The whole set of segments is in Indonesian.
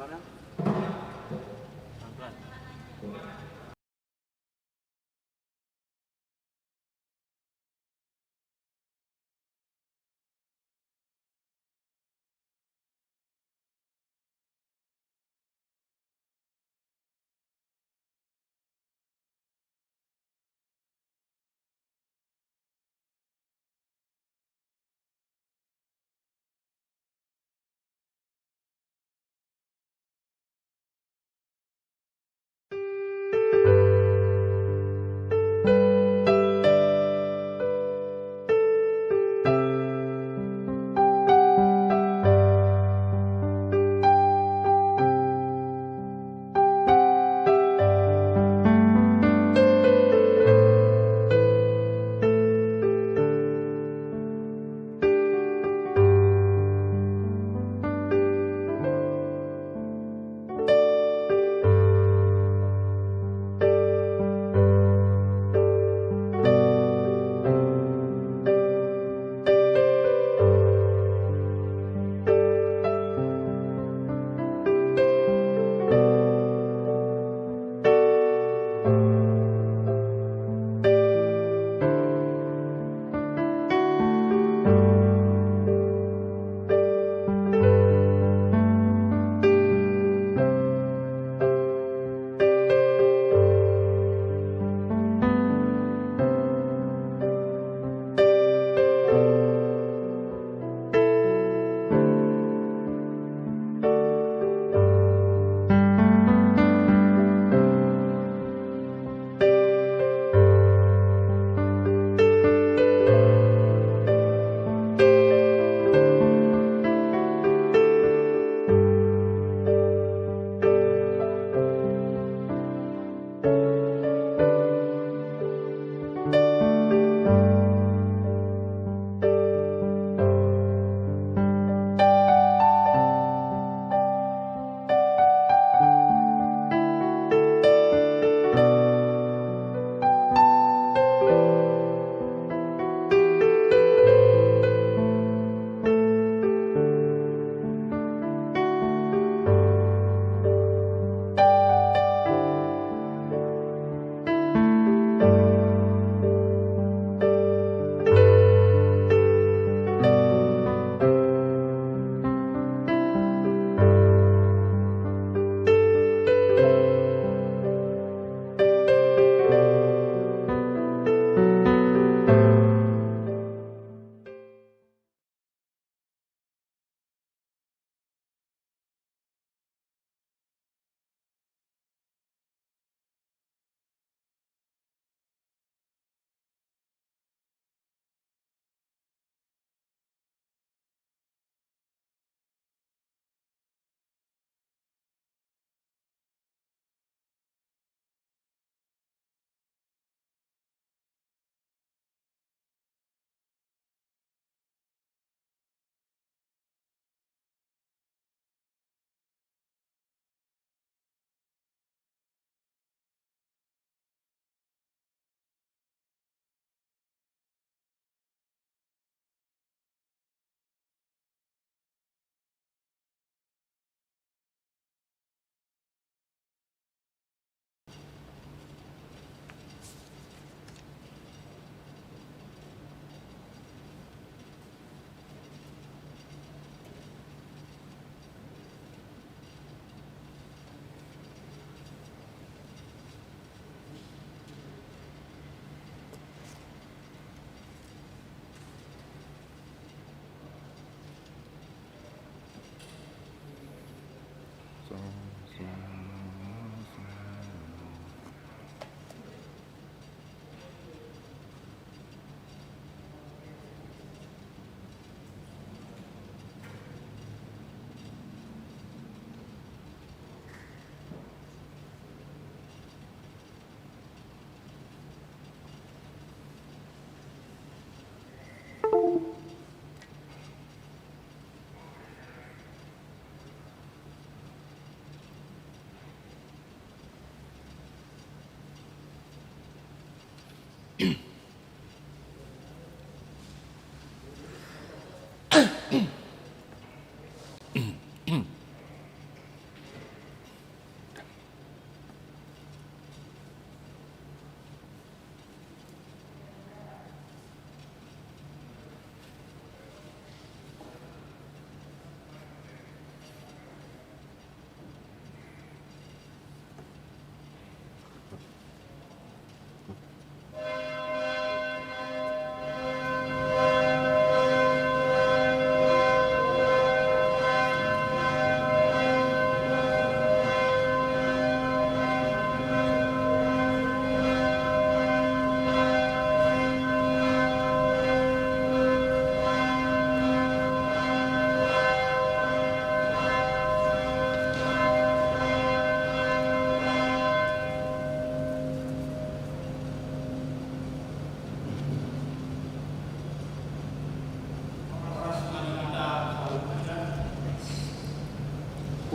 Pelan-pelan. Pelan-pelan.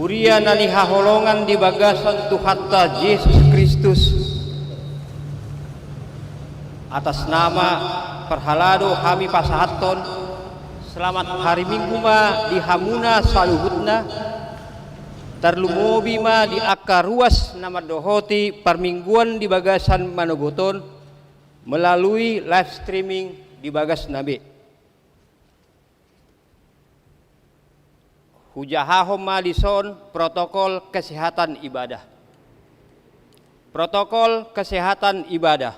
Kuria nani haholongan di bagasan Tuhatta Yesus Kristus. Atas nama perhalado kami pasahaton selamat hari Minggu ma di hamuna saluhutna tarlumobi ma di akar ruas nama dohoti permingguan di bagasan Manogoton melalui live streaming di bagas nabi. Hujahahom ma dison protokol kesehatan ibadah. Protokol kesehatan ibadah.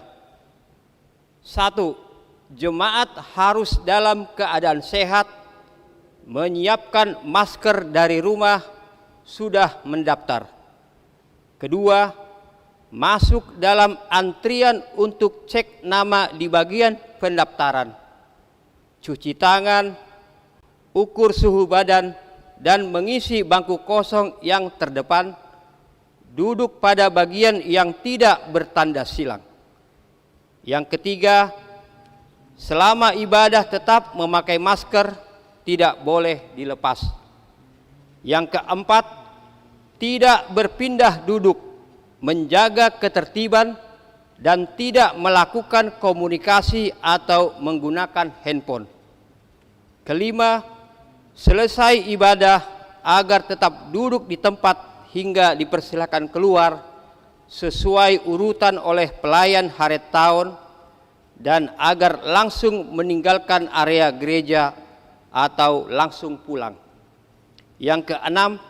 1. Jemaat harus dalam keadaan sehat, menyiapkan masker dari rumah, sudah mendaftar. 2. Masuk dalam antrian untuk cek nama di bagian pendaftaran. Cuci tangan, ukur suhu badan, dan mengisi bangku kosong yang terdepan, duduk pada bagian yang tidak bertanda silang. Yang 3, selama ibadah tetap memakai masker, tidak boleh dilepas. Yang 4, tidak berpindah duduk, menjaga ketertiban, dan tidak melakukan komunikasi atau menggunakan handphone. 5, selesai ibadah agar tetap duduk di tempat hingga dipersilakan keluar sesuai urutan oleh pelayan haret tahun, dan agar langsung meninggalkan area gereja atau langsung pulang. Yang 6,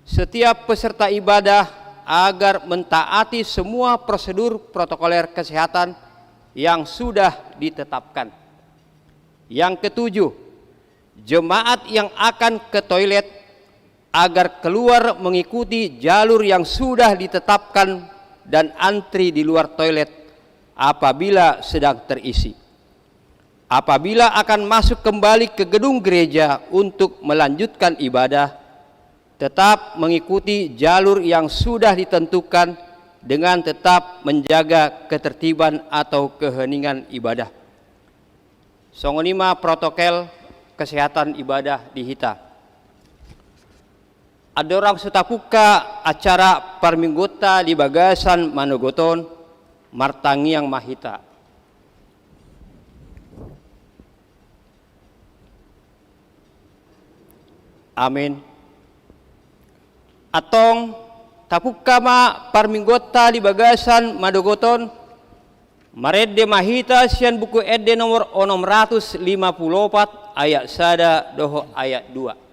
setiap peserta ibadah agar mentaati semua prosedur protokoler kesehatan yang sudah ditetapkan. Yang 7, jemaat yang akan ke toilet agar keluar mengikuti jalur yang sudah ditetapkan dan antri di luar toilet apabila sedang terisi. Apabila akan masuk kembali ke gedung gereja untuk melanjutkan ibadah, tetap mengikuti jalur yang sudah ditentukan dengan tetap menjaga ketertiban atau keheningan ibadah. Songonima protokol kesehatan ibadah di Hita. Ada orang setapuka acara parminggota di bagasan Manogoton martangiang mahita. Amin. Atong tapuka ma parminggota di bagasan Manogoton maredde mahita sian buku edde nomor 654 ayat 1 doho ayat 2.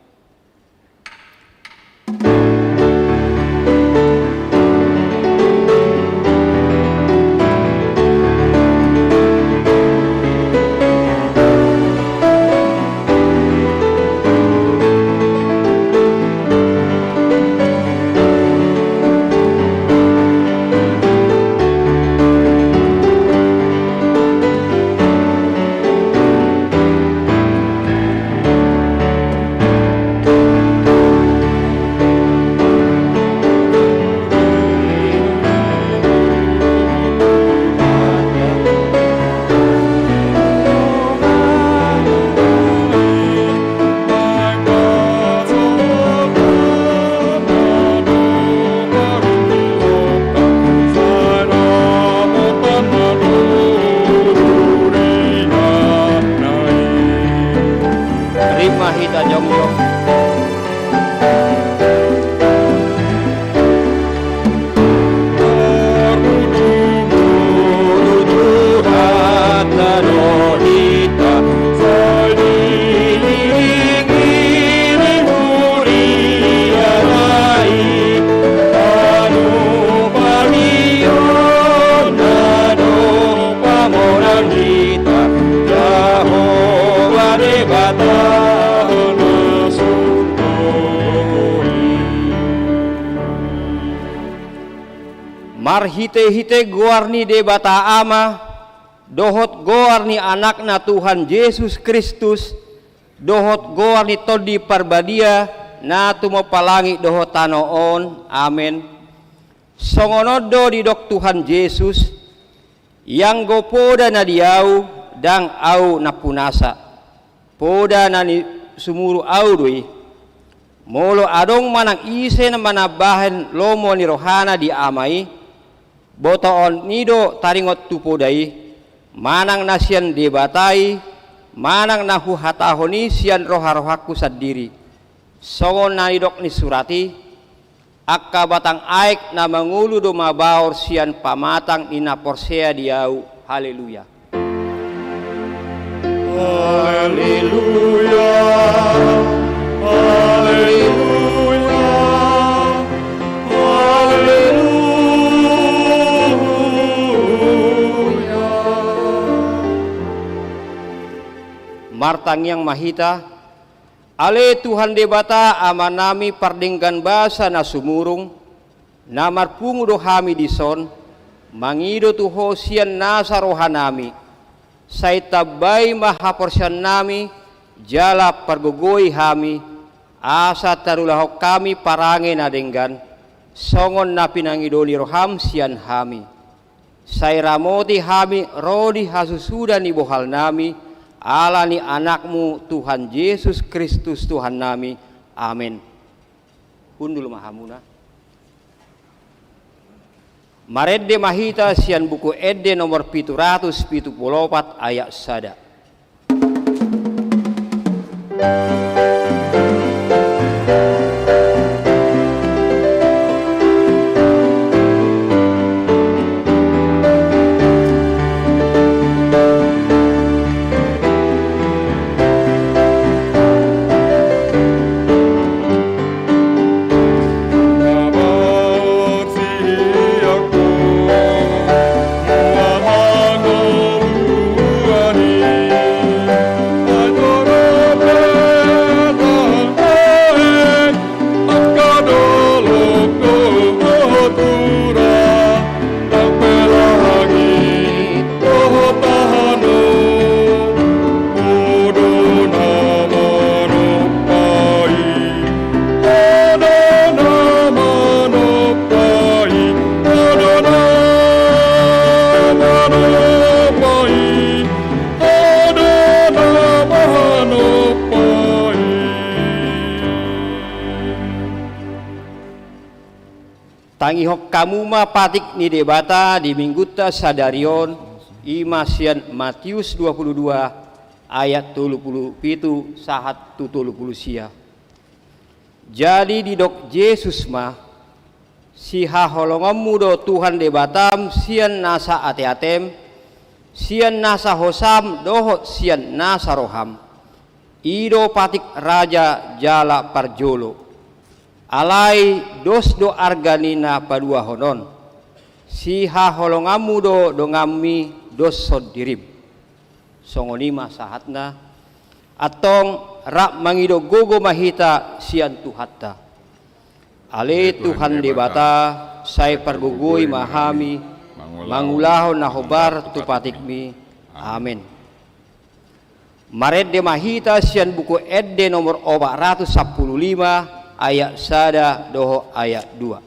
Marhite-hite goarni de bata ama, dohot goarni anakna Tuhan Yesus Kristus, dohot goarni todi parbadia, na tumo palangi dohot tanoon, amen. Songonodo di dok Tuhan Yesus, yang go poda na diau, dang au na punasa, poda na ni sumuru au dui, Molo adong manang isen manabahen lomo ni rohana di amai, botoon nido taringot tupodai, manang nasian debatai, manang nahuhatahoni sian roha-rohaku sadiri. Songon na nidok ni surati, akka batang aik na mangulu do mabaor sian pamatang ina porsea diau. Haleluya. Haleluya. Haleluya. Haleluya. Martang yang mahita, ale Tuhan debata amanami pardinggan basa na sumurung, namar pungudo hami dison, mangido tuho sian nasa rohanami, say tabay mahaporsyan nami, jala pargugoi hami, asa tarulahok kami parange na denggan, songon na pinangidoli roham sian hami. Say ramoti hami rodi hasusuda ni bohal nami, ala ni anakmu Tuhan Yesus Kristus Tuhan nami. Amin. Undul mahamuna. Maredde mahita sian buku Edde nomor 774 ayat sada. Tangihok kamu ma patik ni debata di mingguta sadarion imasian Matius 22 ayat 37 sahat 30 sia. Jadi didok Yesus mah si haholongom mudo Tuhan debatam sian nasa ate-atem, sian nasa hosam dohot sian nasa roham, ido patik raja jala parjolo. Alai dos do arganina padua honon, si haholongamu do ngami dos sodirim. Songonima sahatna, atong rak mangido gogo mahita sian tuhatta. Ale Tuhan debata, say pargugui mahami, mangulaho na hobar tupatikmi. Amin. Maredde mahita sian buku Edde nomor 415 ayat sada doho ayat 2.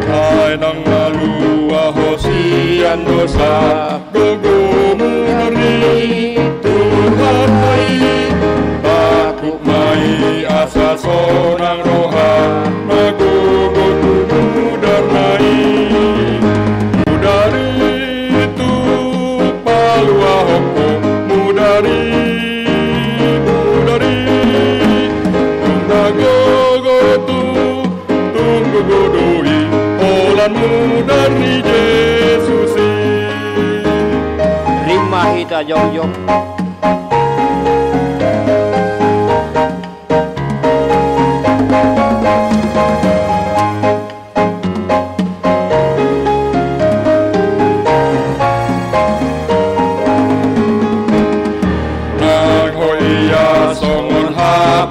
Ay nang nalua hosian dosa dogomu hari Tuhan mai aku mai asa sonang roha magugut mudar mudari tu palua hoko mudari tunggu godoi olan mudari Yesusi Rima hita jong-jong.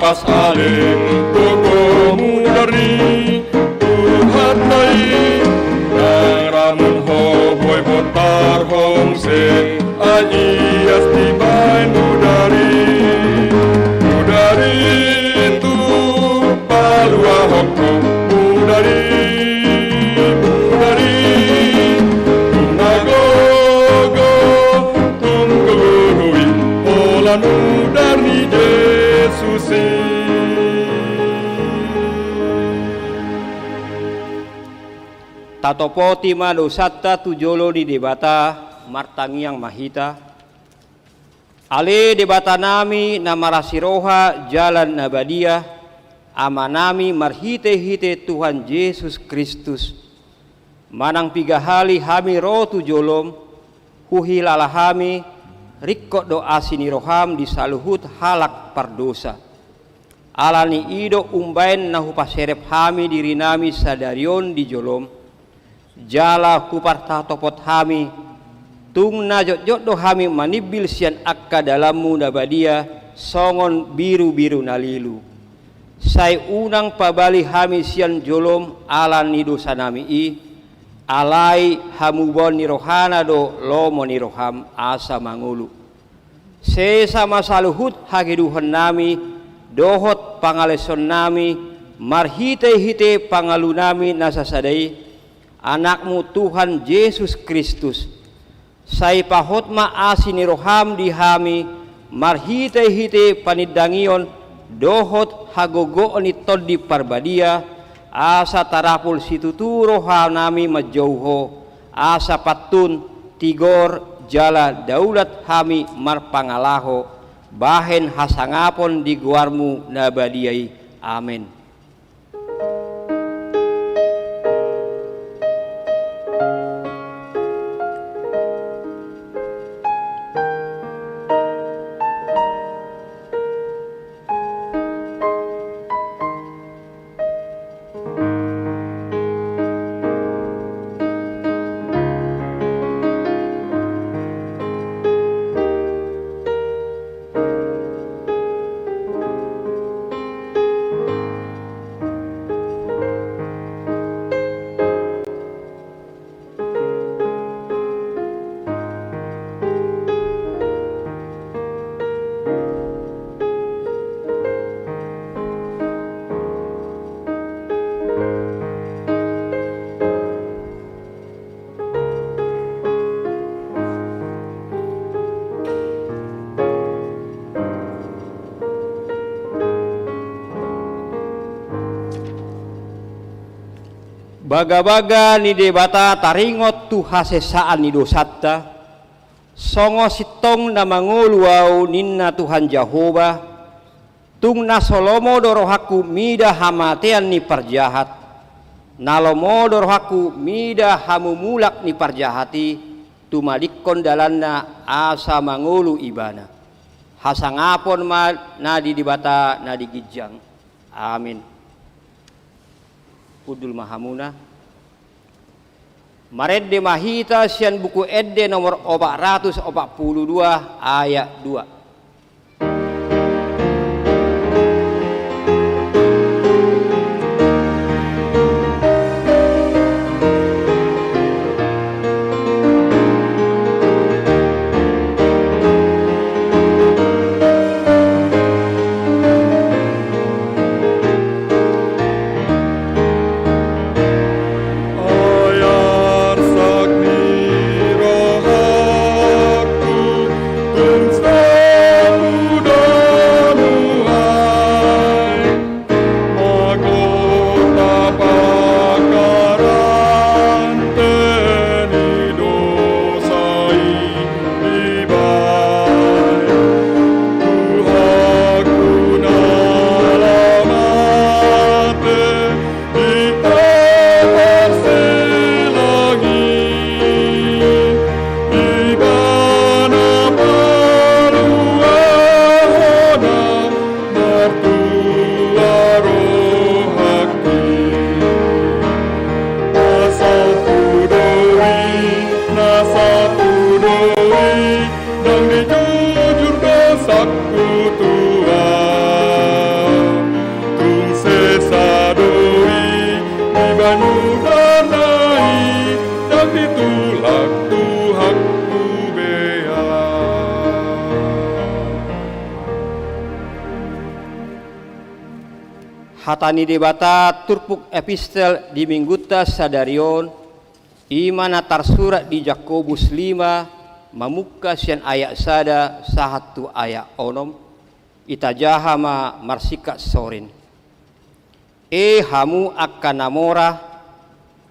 pas aling gogomu dari Tuhan nai nang ramun ho boy botar hong sing aji asti bai mu dari Tatopoti madosata tujolo di debata martangiang mahita. Ale debata nami namarasiroha jalan nabadia amanami marhite-hite Tuhan Yesus Kristus. Manang pigahali hami roh tujolom huhilala hami rikko doa siniroham di saluhut halak pardosa. Alani ido umbain nahu paserep hami diri nami sadarion di jolom. Jala kuparta topot hami tung najot-jot do hami manibil sian akka dalammu nabadia songon biru-biru nalilu. Sai unang pabali hami sian jolom alan ni dosa nami i alai hamubon ni rohana do lomo ni roham asa mangulu. Sesama saluhut hageduhan nami dohot pangaleson nami marhite-hite pangalu nami nasasadai anakmu Tuhan Yesus Kristus. Sai pahot ma asini roham di hami marhite-hite panidangion dohot hagogo ni todi parbadia asa tarapul situtu roham nami majauho asa patun tigor jala daulat hami marpangalaho bahen hasangapon di guarmu nabadiai. Amin. Baga-baga ni debata taringot tu hasesaan ni dosatta songo sitong na manguluau ninna Tuhan Jehova tung na solomo dorohaku mida hamatean ni parjahat nalomo dorohaku mida hamumulak ni parjahati tumalikon dalanna asa mangulu ibana hasangapon ma nadi debata nadi gijang. Amin. Udul Mahamuna Maredde mahita sian buku edde nomor 442 ayat 2. Hatani debata turpuk epistel di mingguta sadarion imana tarsurat di Yakobus 5 mamukka sian ayat sada sahatu ayat onom itajahama marsika sorin. Hamu akan namora,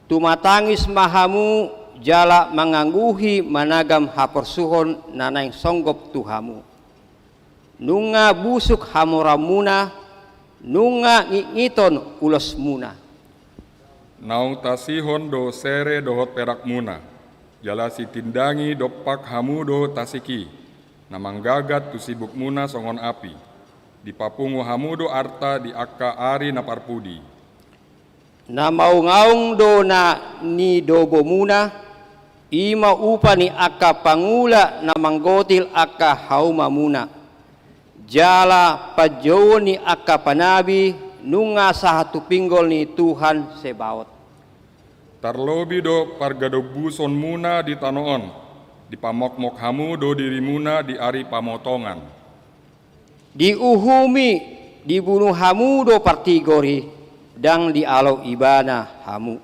tumatangis mahamu jala mangangguhi managam haporsuhon nanang songgop tuhamu. Nunga busuk hamoramuna, nunga ngiton ulos muna. Naung tasihon do sere dohot perak muna, jala si tindangi dopak hamudo tasiki, namanggagat tu sibuk muna songon api, di papungu hamudo arta di akka ari naparpudi. Na maungaung do na ni dobo muna, ima upa ni akka pangula na manggotil akka hauma muna. Jala pajowo ni akka panabi, nunga sahatu pinggol ni Tuhan Sebaot. Tarlobi do pargado buson muna di tanoon, di pamokmok hamu do diri muna di ari pamotongan. Diuhumi, dibunuh hamu do partigori, dang di alau ibana hamu.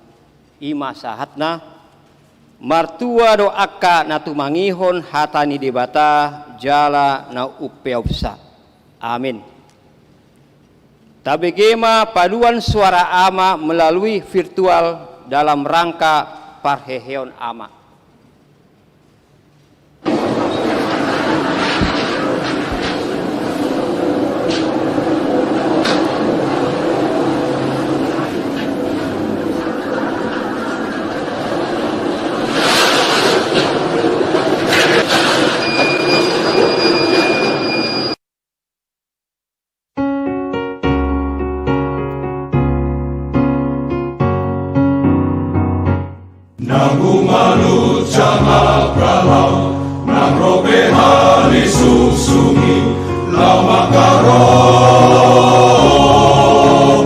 Ima sahatna, martua do akka natumangihon hatani debata jala na upeopsa. Amin. Tabegema paduan suara ama melalui virtual dalam rangka parheheon ama. Nangumalut sama pralau, nang robe hari susungi, lama karong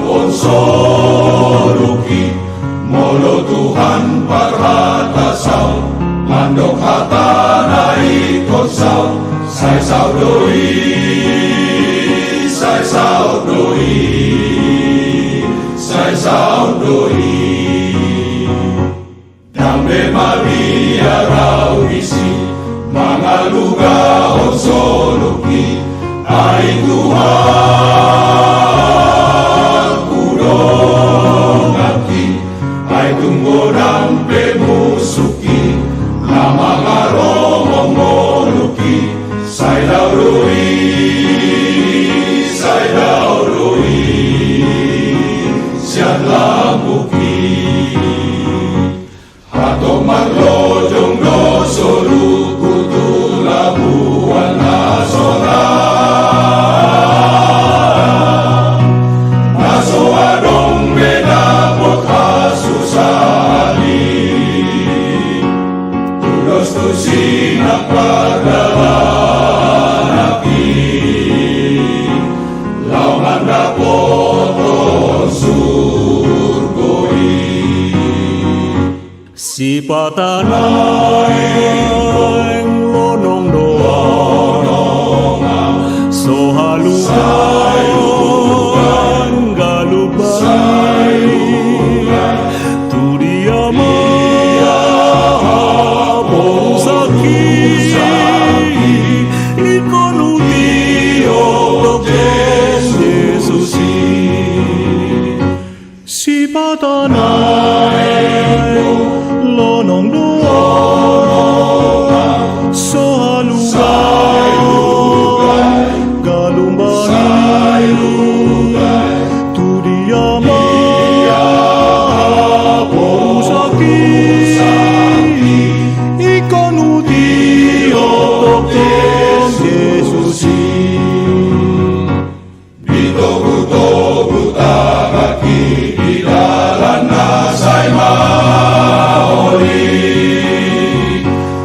onsoluki, molo Tuhan parhatasau, mandok hata naik konsau, sai saudoi, sai saudoi, sai saudoi. Dambe Maria raudisi, mangaluga onsoluki, ai Tuhan kudongaki, ai tunggo dambe musuki, lama ngaromong moluki, sai daurui, sian lambuki. Hato maglojong do soluku tu labuan naso adong beda pot hasusali, tudos tu sinak pagalapi, lau manda poton surgoi. Si patanaeng lonong doang so haluan galubay tu dia mahabong sakit ikon utiok Yesus si patanaeng lonong doang so haluan galumbay tu dia mahabong sakit ikon utiok Yesus Bitogu-togu tagaki ilalan nasay maoli,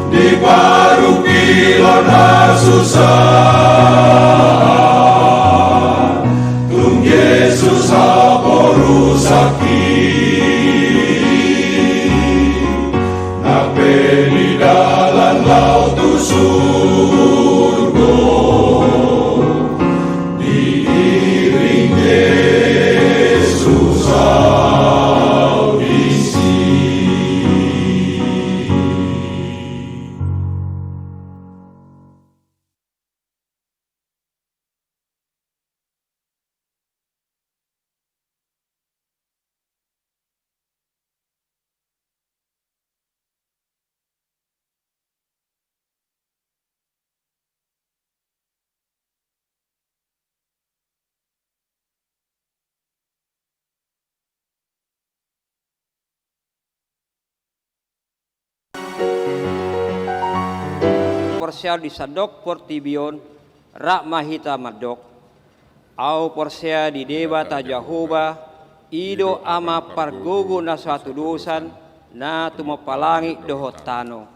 di paru kilon hasusah, tung Yesus haporusaki, napeli dalan laut surga. porsia di sadok portibion rak mahita madok au porsia di debata Jehovah ido ama pargogo na suatu dosan na tumapalangi dohot tano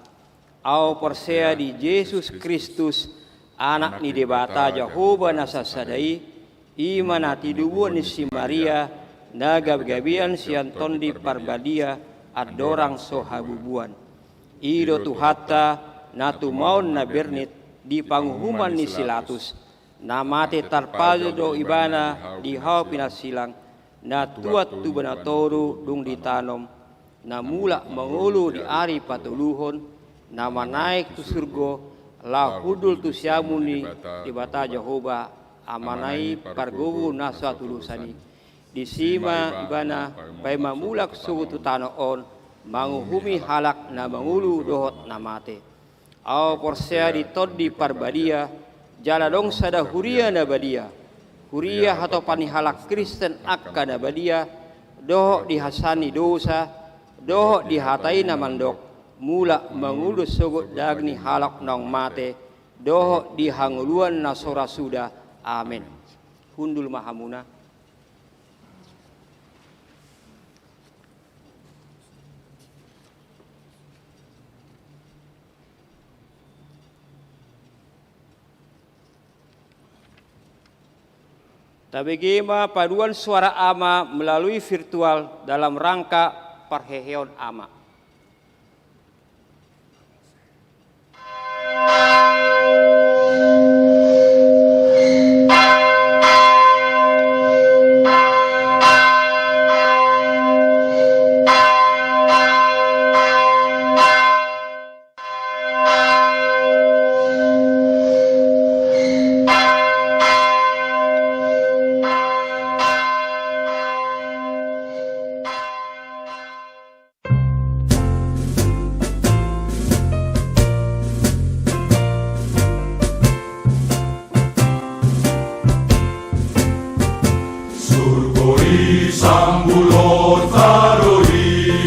au porsia di Yesus Kristus anak ni debata Jehovah na sasadai imana tidubuan ni si Maria na gab-gabian si Anton di parbadia adorang sohabubuan ido tuhata na tumaon na bernit di panghuman ni Silatus na mate tarpado do ibana di hau pinasilang na tuat tu banatoru dung ditanom na mula mangulu di ari patuluhon na manaik tu surgo la hudul tu siamuni di bata Jehovah amanai pargogu na suatu lusani di sima ibana pai mamulak sugu tu tanoon manguhumi halak na mangulu dohot na mate au porsia di todi parbadia jala dong sada huria na badia huria atau panihalak Kristen akka na badia doh dihasani dosa doh dihatai na mandok mula mangulus sugut dagni halak nong mate doh dihanguluan na sora suda amin hundul mahamuna. Tabegema paduan suara ama melalui virtual dalam rangka Parheheon ama. Sambulot taroi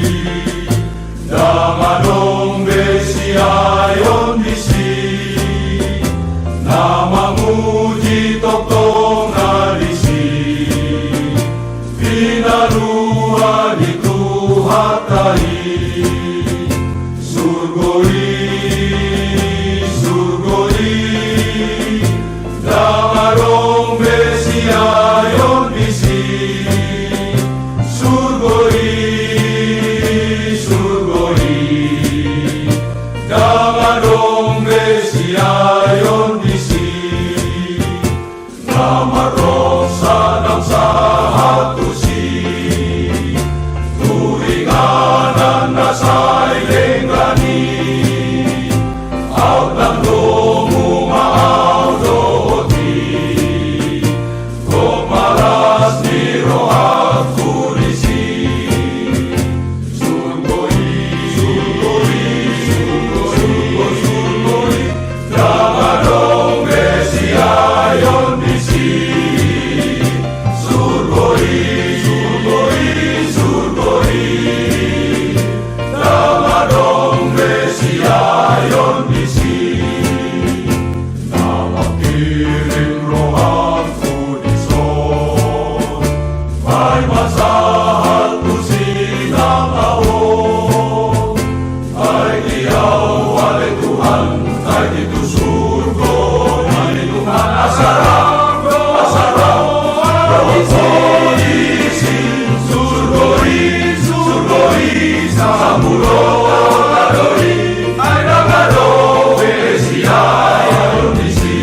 damanong besiayon disi namamuji toktong nalisi pinarua di tuhatai surgoi damanong besiayon disi damadong besiayon disi namarong sadang sahatusi turinganan nasay lenggani out lang domu maaw dooti kumaras ni rohat kurisi damadong besiayon disi damadong besiayon disi namakiring rohanku dison may masahat ku sinang awon ay diyaw wale Tuhan ay dito surgo ay Tuhan asarang surgoi sambulot taroi ay damadong besiayon disi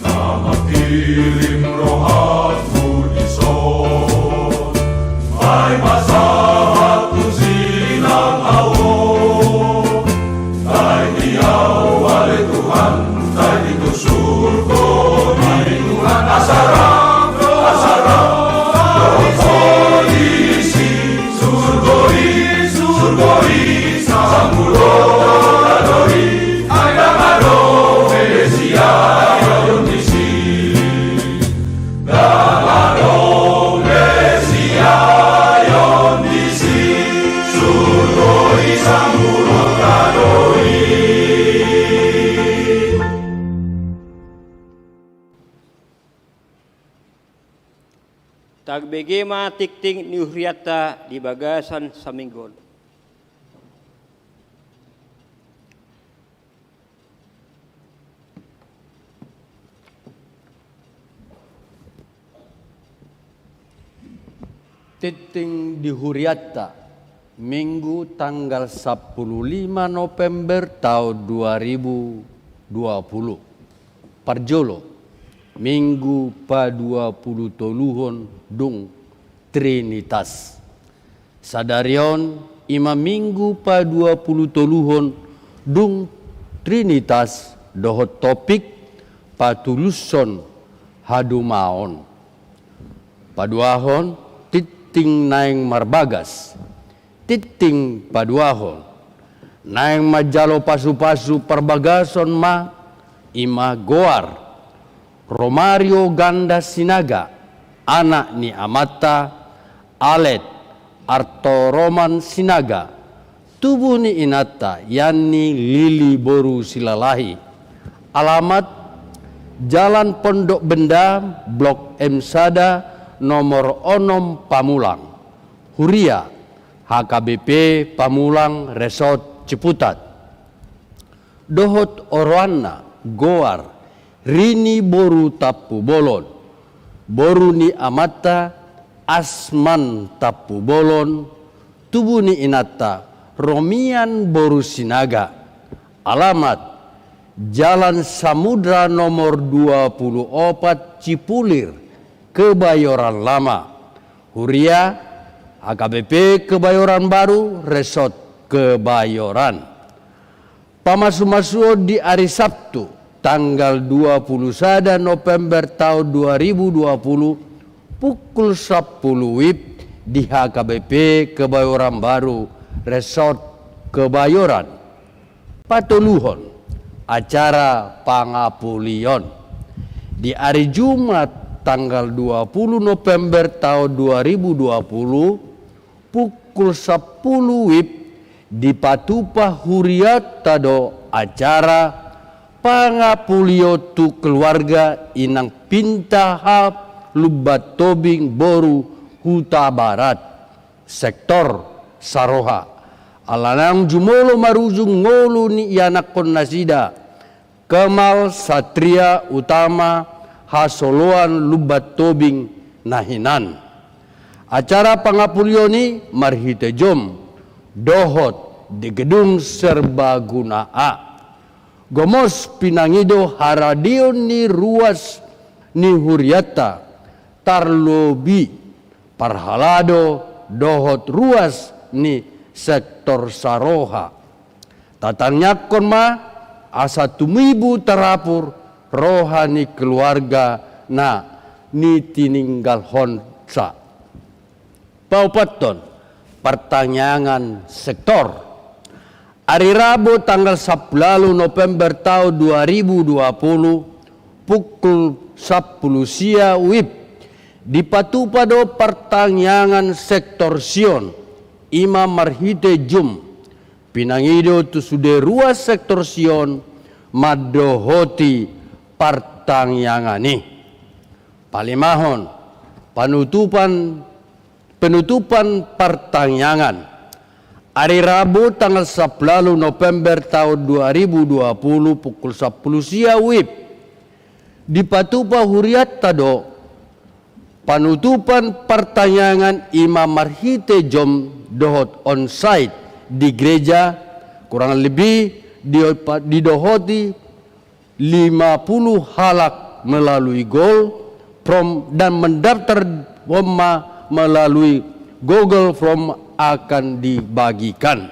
namakirim rohanku dison ay masahat ku sinang awon ay diyaw wale Tuhan ay dito surgo ay Tuhan asarang tagbegema tikting ni Huriata di bagasan Saminggon. Titing di Huriata, Minggu tanggal 15 November tahun 2020. Parjolo, Minggu pa 20 toluhon dung Trinitas. Sadarion, ima Minggu pa 20 toluhon dung Trinitas dohot topik patuluson hadumaon. Paduahon, titing naing marbagas, titing paduahon, naing majalo pasu-pasu perbagason ma ima goar, Romario Ganda Sinaga, anak ni Amata, Alet, Arto Roman Sinaga, tubuh ni Inata, yani Lili Boru Silalahi, alamat Jalan Pondok Benda, Blok M Sada, nomor 6 Pamulang, Huria, HKBP Pamulang Resort Ciputat. Dohot Orwana, Goar, Rini Boru Tapu Bolon, Boru ni Amata, Asman Tapu Bolon, tubuh ni Inata, Romian Boru Sinaga, alamat Jalan Samudra nomor 24 Cipulir, Kebayoran Lama, Huria, HKBP Kebayoran Baru, Resort Kebayoran. Pamasu-masu di hari Sabtu, tanggal 21 November tahun 2020, pukul 10 WIB di HKBP Kebayoran Baru, Resort Kebayoran. Patuluhon, acara pangapulion. Di hari Jumat, tanggal 20 November tahun 2020 pukul 10 WIB di Patupa Huriat tado acara pangapulio tu keluarga inang pintahap Lubat Tobing Boru Huta Barat sektor Saroha alanang jumolo marujung ngolu ni ianak kon nasida Kemal Satria Utama Hasoloan Lubat Tobing Nahinan. Acara pangapulio ni marhitejom dohot di gedung serbaguna A. Gomos pinangido haradion ni ruas ni Huriata tarlobi parhalado dohot ruas ni sektor Saroha. Tatanyakon ma asa tumibu terapur rohani keluarga na ni tininggal honsa. Paupaton pertanyaan sektor. Hari Rabu tanggal 10 November tahun 2020 pukul 10 sia WIB di Patupado pertanyaan sektor Sion Imam Marhite Jum pinangido tu sude ruas sektor Sion madohoti partangangani. Palimahon penutupan pertanyaan hari Rabu tanggal 10 November tahun 2020 pukul 10 sia WIB di Patupa Huriat tado penutupan pertanyaan Imam Marhite Jom dohot onsite di gereja kurang lebih didohoti 50 halak melalui gol dan mendaftar melalui Google Form akan dibagikan.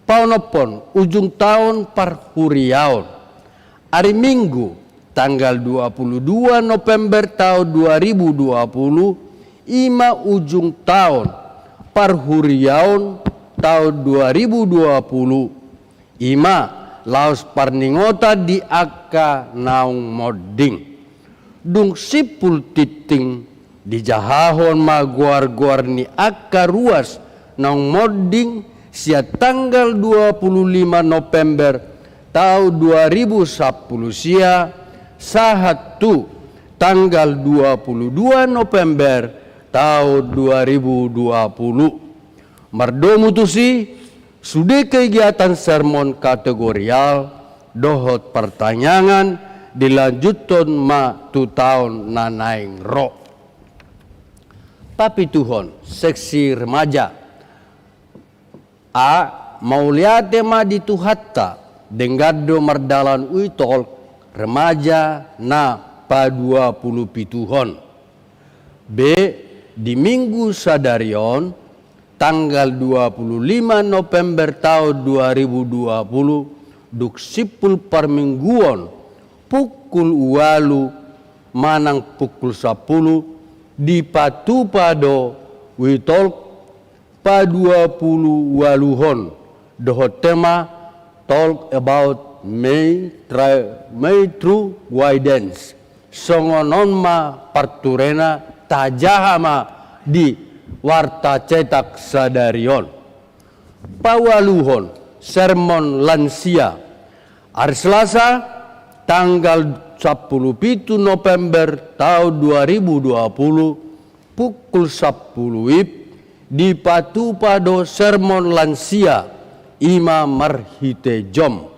Paunopon ujung tahun parhuriaon hari Minggu tanggal 22 November tahun 2020 ima ujung tahun parhuriaon tahun 2020 ima laos parningota di akka naung modding dung sipul titing di jahahon maguar-guar ni akka ruas naung modding sia tanggal 25 November tahun 2010 sia sahat tu tanggal 22 November tahun 2020. Merdomu tusi sudah kegiatan sermon kategorial dohot pertanyaan dilanjutkan ma tu tahun nanaing ro. Tapi Tuhan seksi remaja mau lihat ma di tuhatta denggado merdalan uitol remaja na pa 20 pituhon. B di minggu sadarion tanggal 25 November tahun 2020 duk sipul permingguan pukul walu manang pukul 10 di Patupado witol pa 20 waluhon dohot tema talk about May true guidance songonon ma parturena tajahama di warta cetak sadarion pawaluhon sermon lansia hari Selasa tanggal 17 November tahun 2020 pukul 10 WIB di Patupado sermon lansia Ima Marhite Jom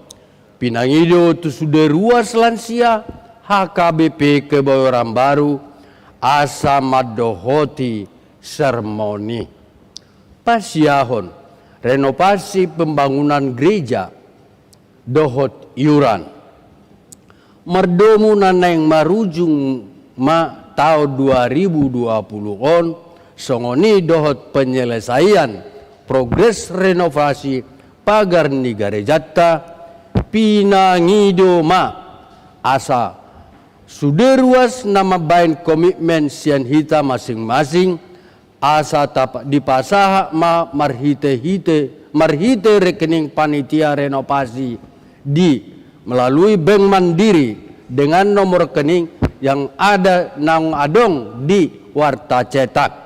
pinangido tu sudah ruas lansia HKBP Kebayoran Baru asa madohoti sermoni pasiahon renovasi pembangunan gereja dohot iuran merdomu naneng marujung ma tahun 2020 on songoni dohot penyelesaian progres renovasi pagar ni garejata pinangido ma asa sudah ruas nama bain komitmen sian hita masing-masing asa tapak dipasaha ma marhite rekening panitia renovasi di melalui bank mandiri dengan nomor rekening yang ada nang adong di warta cetak.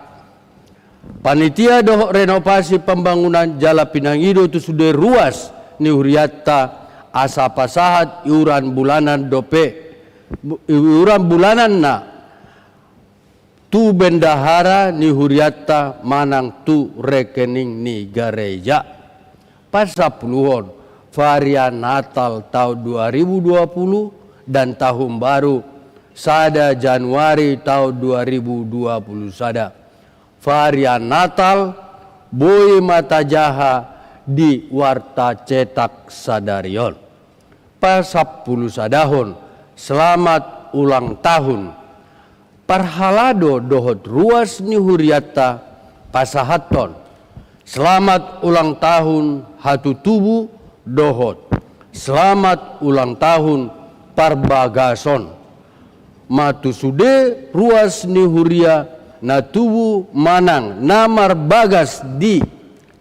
Panitia dohok renovasi pembangunan Jala Pinangido itu sudah ruas ni huriata asa pasahat iuran bulanan iuran bulanan na tu bendahara ni huriata manang tu rekening ni gereja pasapuluhon varian Natal tahun 2020 dan tahun baru sada Januari tahun 2020 sada varian Natal boy mata jaha di warta cetak sadarion pasapuluh sadahon selamat ulang tahun parhalado dohot ruas ni huriata pasahaton selamat ulang tahun hatu tubuh dohot selamat ulang tahun parbagason matu sude ruas ni huria na tubuh manang namar bagas di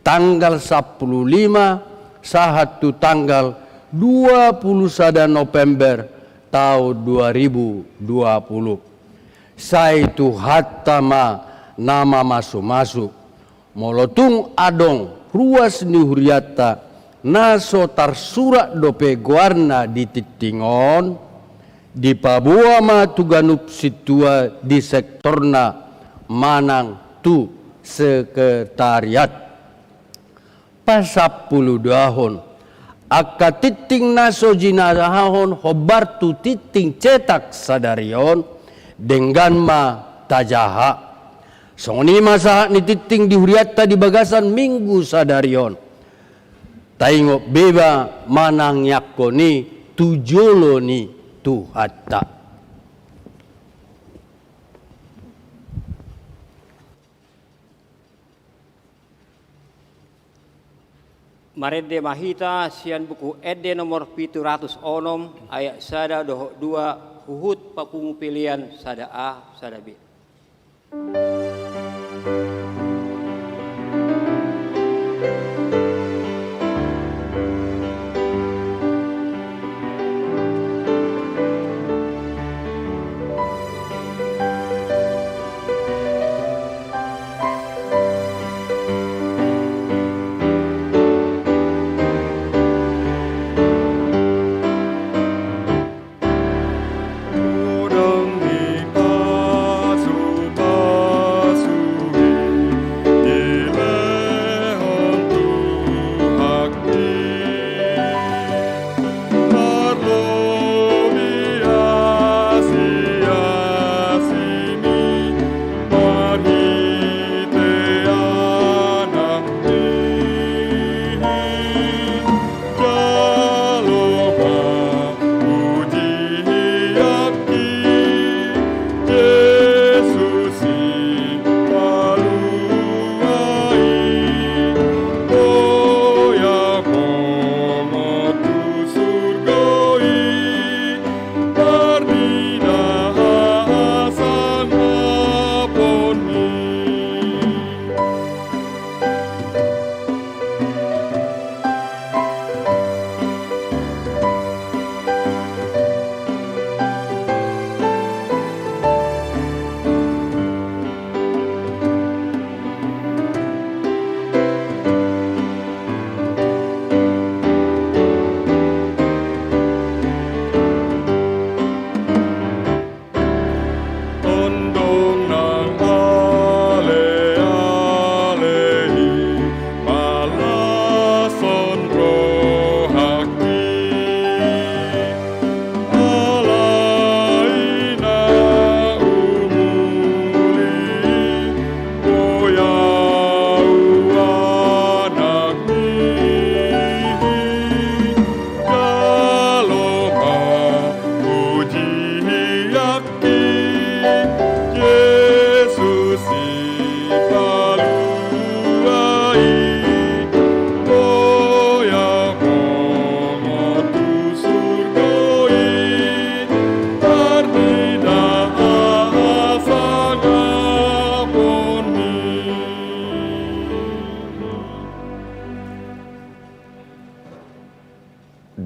tanggal 15 sahatu tanggal 21 November tahun 2020 saitu hatama nama masuk-masuk molotung adong ruas ni huriata naso tarsurak dope guarna di titingon di Papua ma tuganup situa di sektorna manang tu sekretariat pasapuluh dahon akka titing naso jinazahon hobar tu titing cetak sadarion dengan ma tajaha songoni masa ni titing di huriata di bagasan minggu sadarion taingok beba manang yakoni tujolo ni tu hatta Marede mahita sian buku ede nomor 700 onom ayat sada dohok 2 huhut papungu pilihan sada A sada B. Pasu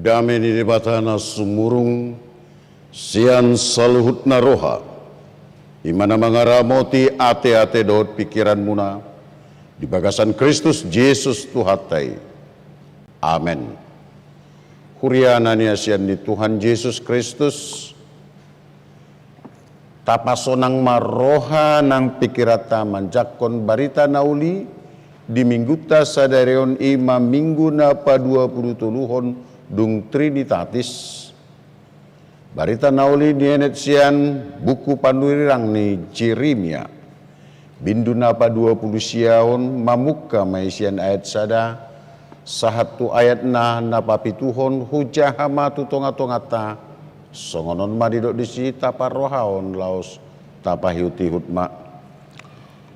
Dame ni debatana sumurung sian saluhutna roha. Imana mangaramoti ate-ate dot pikiran muna. Di bagasan Kristus Yesus Tuhatai. Amen. Huriana ni asian di Tuhan Yesus Kristus. Tapasonang maroha nang pikirata manjakon barita nauli. Di mingguta sadarion ima minggu na pa 20 tuluhon dung Trinitatis. Barita nauli nienet sian buku panurirang ni Jeremia. Bindu napa 20 siaon mamuka maisian ayat sada. Sahatu ayat na napapituhon hujah hama tutonga-tongata. Songonon madidok disi tapa rohaon laos tapa hiuti hutma.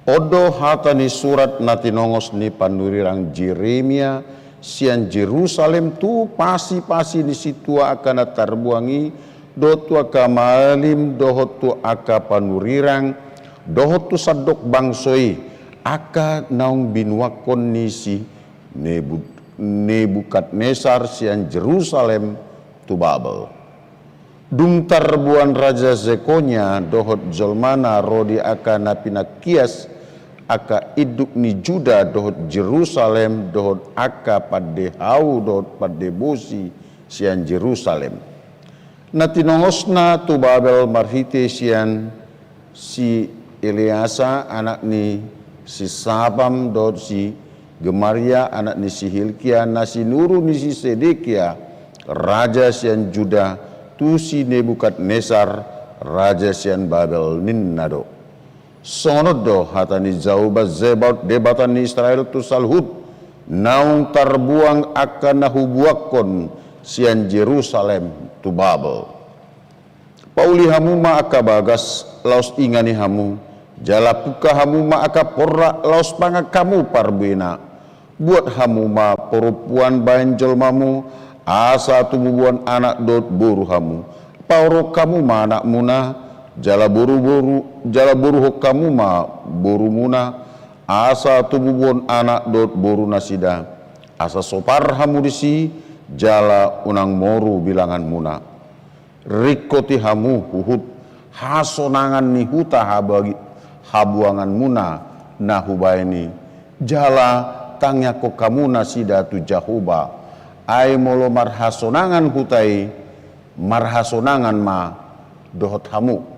Odo hatani surat natinongos ni panurirang Jeremia. Sian Jerusalem tu pasi-pasi di situ akan terbuangi dotu akamalim dohotu aka panurirang dohotu sadok bangsoi aka naung binwakon nisi Nebukadnesar sian Jerusalem tu Babel. Dung terbuan Raja Zekonya dohot Zolmana rodi aka napinakias aka iduk ni Juda dohot Jerusalem dohot aka pada hau dohot pada bosi sian Jerusalem. Natinongosna tu Babel marhite sian si Eleasa anak ni si Sabam dohot si Gemaria anak ni si Hilkia nasi Nuru ni si Sedekia raja sian Juda tu si Nebukadnesar raja sian Babel ninnado. Sonodo hatani jauh bazebaut debatan ni Israel tu salhut naung terbuang akan nahubuakon sian Jerusalem tu Babel. Pauli hamu ma aka bagas laos ingani hamu jala puka hamu ma aka porra laos panga kamu parbena buat hamu ma perempuan banjol mamu asa tumubuan anak dot buru hamu pauro kamu ma anak muna jala buru kamu ma buru muna asa tububon anak dot buru nasida asa sopar hamu disi jala unang moru bilangan muna rikoti hamu huhut hasonangan ni huta habuangan muna nahubaini jala tangnya ko kamu nasida tu jahuba ai molo marhasonangan hutai marhasonangan ma dohot hamu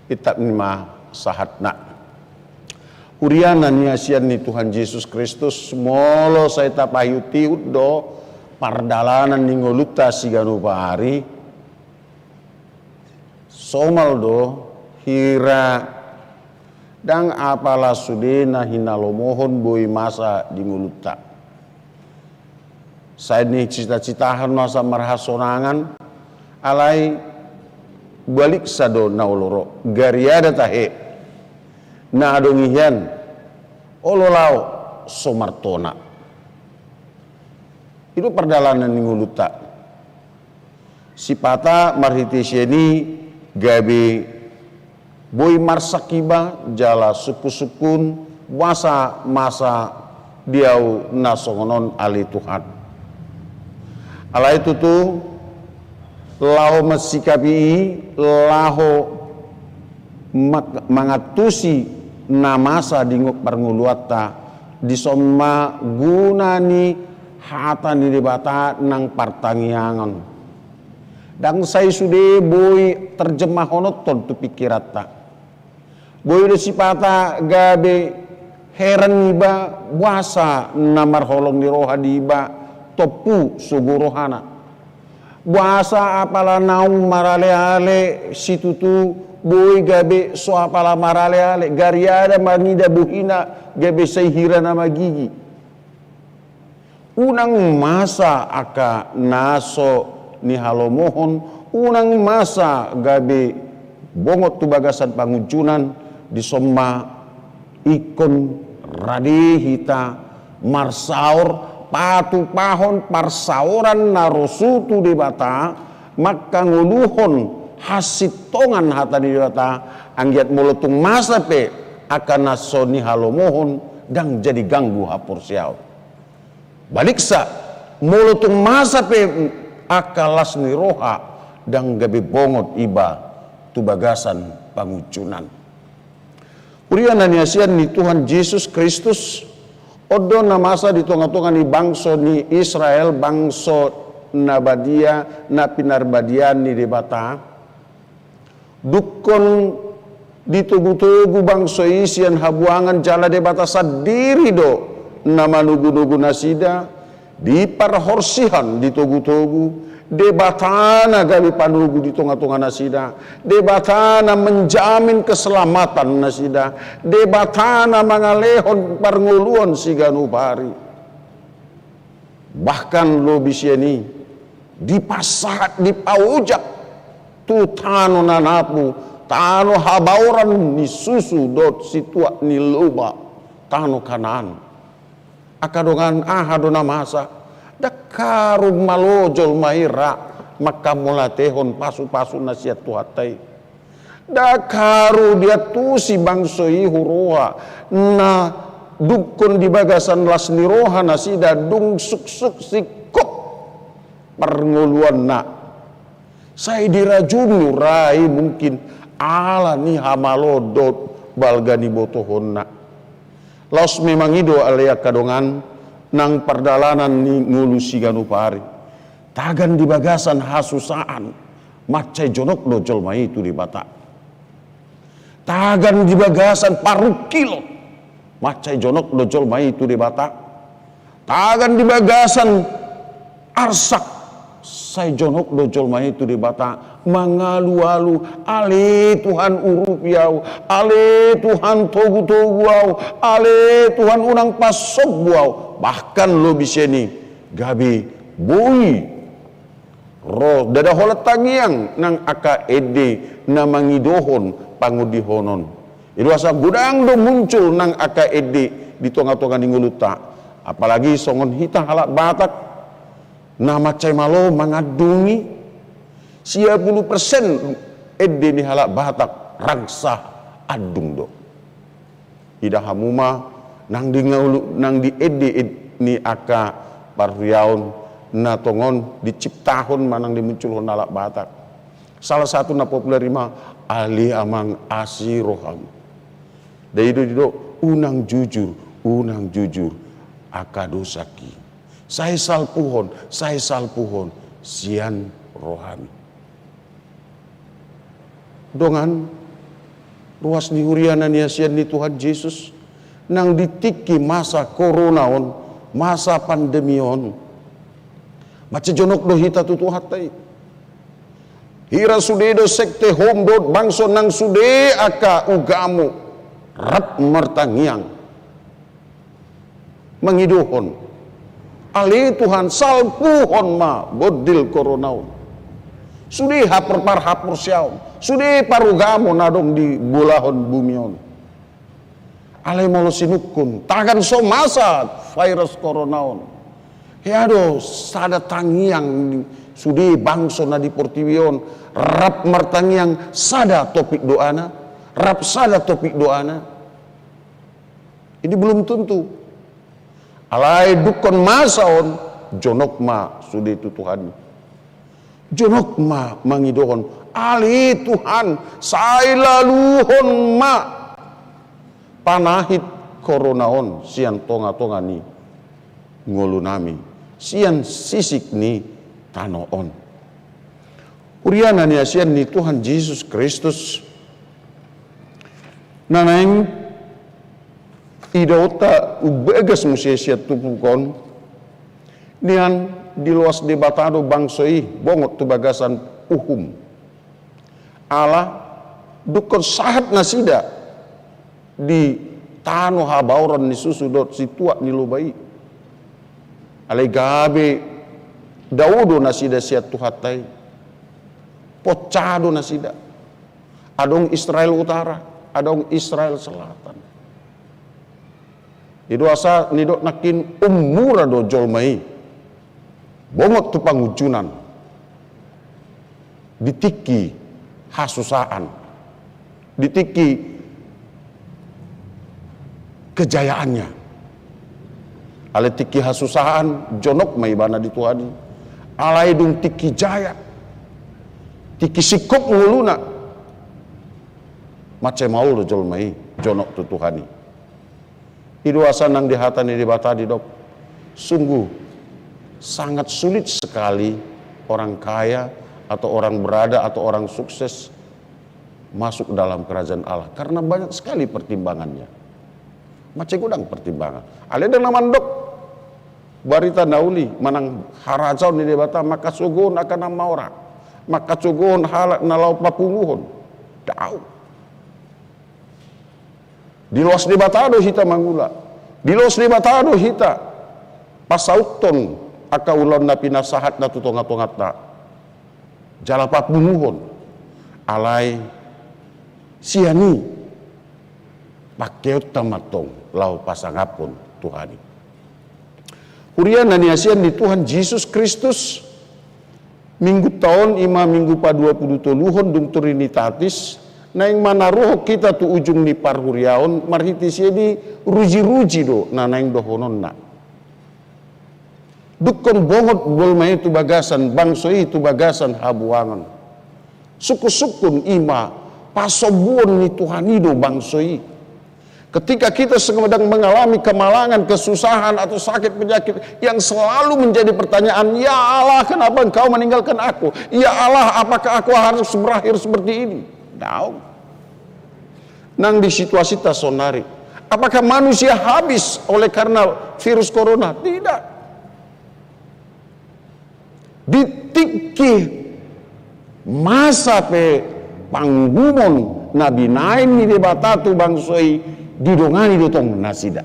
itak nima sahatna. Uriana ni asian ni Tuhan Yesus Kristus molo saya tapayuti uddo pardalanan ni ngoluta siganu pahari somal do hira dang apala sudena hinalomohon boy masa di ngoluta. Saya ni cita-citahan masa marhasonangan alai balik sado nauloro gariada tahe na adongihan ololau somartona itu perdalanan nguluta sipata marhitisieni gabi boy marsakiba jala suku-sukun masa diau nasongonon ali Tuhan ala itu tu laho masikapi laho mangatusi namasa dingok parnguluata disomma gunani hata ni debata nang partangiangan dang say sude boy terjemah honoton tu pikirata boy de sipata gabe heran iba wasa namar holong ni roha diba topu sugorohana buasa apala naung marale-ale situtu boy gabe so apala marale-ale gariada manida buhina gabe sayhira nama gigi unang masa aka naso ni halomohon unang masa gabe bongot tu bagasan pangujunan di somma ikon radihita marsaur patu pahon parsauran narosutu di bata maka nguluhon hasitongan hata di bata anggiat mulutung masa pe akan nasoni halomohon dang jadi ganggu hapur siau baliksa mulutung masa pe akalas ni roha dan gabi bongot iba tu bagasan pangucunan. Uriana ni asian ni Tuhan Yesus Kristus odo na masa di tonga-tonga ni bangso ni Israel, bangso na badia na pinarbadian ni debata dukon ditugu-tugu bangso isian habuangan jala debata sadiri do na manugu-nugu nasida di parhorsihan ditugu-tugu debatana gali panugu di tonga-tonga nasida, debatana menjamin keselamatan nasida, debatana mangalehon parnguluan siganu pari. Bahkan lo bisiani di pasat di paujak tu tano nanapu tano habauran ni susu dot situa ni loba tano kanan akadongan ahadona masa dakarung malojol maira makamulatehon pasu-pasu nasihat tuhatai dakaru dia tusi bangsoi huroha na dukun di bagasan las niroha nasida dung suk-suk sikop pernguluan na saya dirajuni rai mungkin ala ni hamalodot balgani botohon na laos memang ido alea kadongan nang perdalanan ni ngulusi ganupari tagan di bagasan hasusaan macai jonok do jolma itu di bata tagan di bagasan parukilo macai jonok do jolma itu di bata tagan di bagasan arsak sai jonok do jolma itu di bata mangalu-alu ale Tuhan urupiau ale Tuhan togu-toguau ale Tuhan unang pasobbuau bahkan lo bisa ni gabi bui roh dada holat tangiang nang aka ede na mangidohon pangudihonon itu asa gudang do muncul nang aka ede di tonga-tonga di nguluta apalagi songon hita halak batak nama cai malo mangadungi 90% ede ni halak batak rangsa adung do ida hamuma nang di ngaulu nang di ede ni aka parriaun na tongon diciptahon manang dimuncul nalak batak salah satu na populer rima ali amang asiroham daido dido unang jujur aka dosaki saya salpuhon sian rohami dongan ruas ni huriana ni asian ni Tuhan Yesus nang ditiki masa koronaon masa pandemion maca jonok do hita tutu hatai hira sude do sekte home dot bangso nang sude aka ugamu rap mertangiang mengiduhon ali Tuhan salpuhon ma bodil koronaon sude hapur siaon sude parugamu nadong di bulahon bumion alai molo sinukun tagan so masa virus koronaon heado sada tangiang sudi bangso na di portiwion rap martangiang sada topik doana rap sada topik doana ini belum tentu alai dukon masaon jonok ma sudi itu Tuhan jonok ma mangidohon ali Tuhan sai laluhon ma panahit koronaon sian tonga-tonga ni ngulu nami sian sisik ni tanoon uriana ni asian ni Tuhan Yesus Kristus naneng idota ubegas musia tupukon nian di luas debatado bangsoi bongot tu bagasan uhum ala dukon sahat nasida di tano habauran ni susu dot situa ni lubai alai gabe Daudo nasida siat tuhatai pocado nasida adong Israel Utara adong Israel Selatan ido asa nidok nakin umura do jolmai bongot tu pangujunan ditiki hasusaan ditiki kejayaannya ale tiki hasusahan jonok mai bana dituadi alai dung tiki jaya, tiki sikop nguluna, macam mau lo jolmai, jonok tu Tuhani. Idu asanang di hatani di batadi dok, sungguh sangat sulit sekali orang kaya atau orang berada atau orang sukses masuk dalam kerajaan Allah karena banyak sekali pertimbangannya. Macam gudang pertimbangan. Ale dan mandok barita nauli manang harajau ni debata maka sugun akan nama orang. Maka sugun halak nalau papunguhon. Tahu. Di luas debatado hita mangula. Di luas debatado hita pasauton aka ulon na pinasahat na tutonga-tongat na. Jala papunguhon. Alai siani pakeut tamatong lau pasangapon Tuhani. Hurian nani asian di Tuhan Yesus Kristus minggu tahun minggu pa 20 toluhon dung Trinitatis na yang mana roh kita tu ujung ni parhuriaon marhiti sia di ruji-ruji do na naing dohonon na. Dukon bongot bolmai tu bagasan bangsoi tu bagasan habuangan. Suku-sukun ima pasobuon ni Tuhanido bangsoi. Ketika kita sedang mengalami kemalangan, kesusahan atau sakit penyakit yang selalu menjadi pertanyaan, ya Allah kenapa engkau meninggalkan aku? Ya Allah apakah aku harus berakhir seperti ini? Tahu. Nang di situasi tasonari. Apakah manusia habis oleh karena virus corona? Tidak. Ditiki masa pe panggumon nabi nain ni debatatu bangsoi didongani dotong nasida.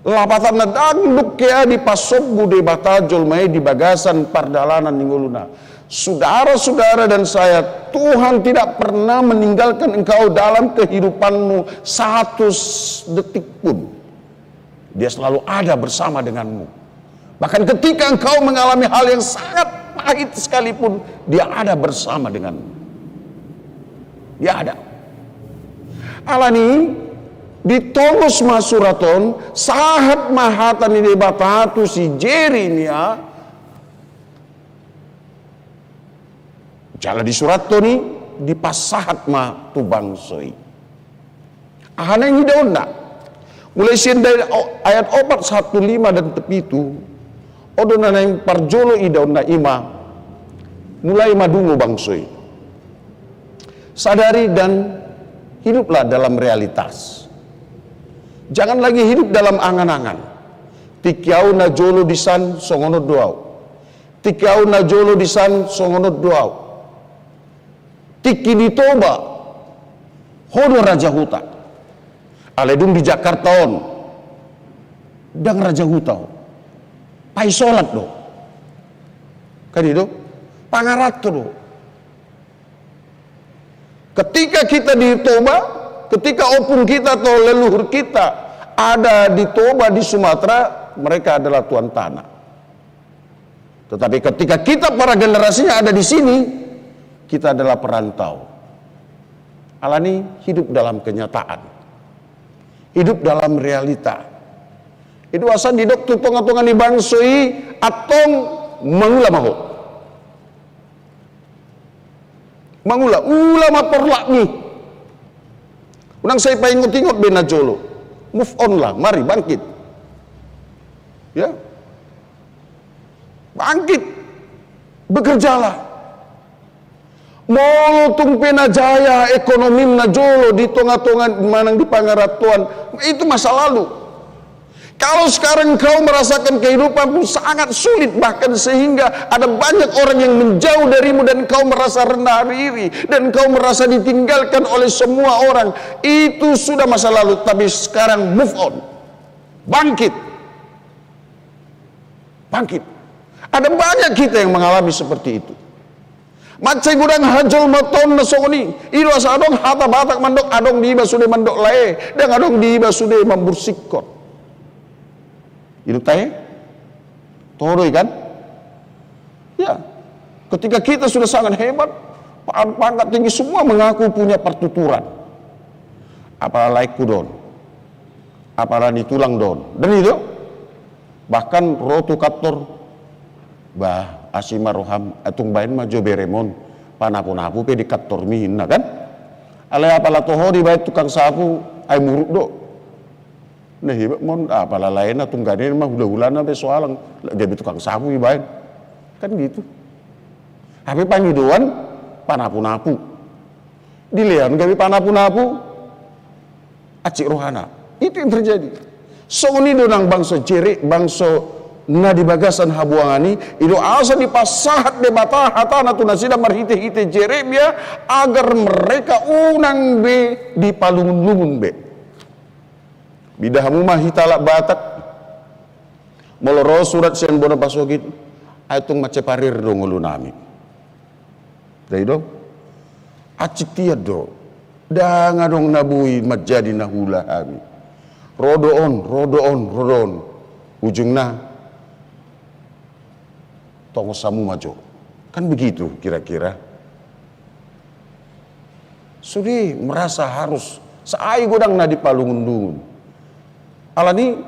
Lapatan na dangduk kaya di pasobbu debata jolmai di bagasan pardalanan ningguluna. Saudara-saudara dan saya, Tuhan tidak pernah meninggalkan engkau dalam kehidupanmu satu detik pun. Dia selalu ada bersama denganmu. Bahkan ketika engkau mengalami hal yang sangat pahit sekalipun, dia ada bersama denganmu. Dia ada. Alani ditolos masuraton sahat mahatan ini batatu si Jeri ini ya. Jala di surat ni di pasahat mah tu bangsoi. Ahana yang hidaw na. Mulai sian dari ayat 4:15 dan tepitu. Odona na yang parjolo hidaw na ima. Mulai madungo bangsoi. Sadari dan hiduplah dalam realitas. Jangan lagi hidup dalam angan-angan. Tikiau na jolo disan songono doau. Tikiau na jolo disan songono doau. Tiki ditoba hodo Raja Huta. Aledung di Jakarta on. Dang Raja Huta. Pai solat do. Kan itu? Pangarat do. Ketika kita ditoba, ketika opung kita atau leluhur kita ada di Toba di Sumatera, mereka adalah tuan tanah. Tetapi ketika kita para generasinya ada di sini, kita adalah perantau. Alani hidup dalam kenyataan, hidup dalam realita. Itu asal di dok tutongan-tutongan di bangsoi atong mangula maho. Mangula ulama perlakni. Unang saya paingot-ingot bena jolo. Move on lah, mari bangkit. Ya. Bangkit. Bekerjalah. Molo tung pena jaya ekonomi na jolo di tonga-tonga manang di pangaratuan. Itu masa lalu. Kalau sekarang kau merasakan kehidupan pun sangat sulit, bahkan sehingga ada banyak orang yang menjauh darimu dan kau merasa rendah diri dan kau merasa ditinggalkan oleh semua orang, itu sudah masa lalu. Tapi sekarang move on, bangkit, bangkit. Ada banyak kita yang mengalami seperti itu. Macai gudang hajol maton na songoni, ilo asa adong hata batak mandok adong diiba sudah mandok lae, dan adong diiba sudah membursikot. Hidup tahe toroi kan? Ya. Ketika kita sudah sangat hebat, pangkat tinggi semua mengaku punya pertuturan. Apalah kudon, apalah di tulang don. Dan itu bahkan rotu kator Bah, asima roham atung bain ma jo beremon panapu-napu pe dikator mina kan. Ale apala toho di bait tukang sapu ai muruk do. Nah hiba mon apala lain atung gade mah hula-hulana be soalang gabe tukang sapu di bait. Kan gitu. Tapi pangiduan panapu-napu. Dilihat gabe panapu-napu acik rohana. Itu yang terjadi. So ini donang bangsa jerik bangsa na di bagasan habuangani itu asa dipasahat debata hatana tu nasida marhite-hite Jeremia agar mereka unang be di palungun-lungun be bidahamu mah hitalak batak moloro surat sen bona pasogit aitung maceparir dong ulunami dai do acik tiad do danga dong nabui majadi nahula ami rodoon ujungna tongo samu majo. Kan begitu kira-kira. Sudi merasa harus saai godang na di palungun-lungun. Alani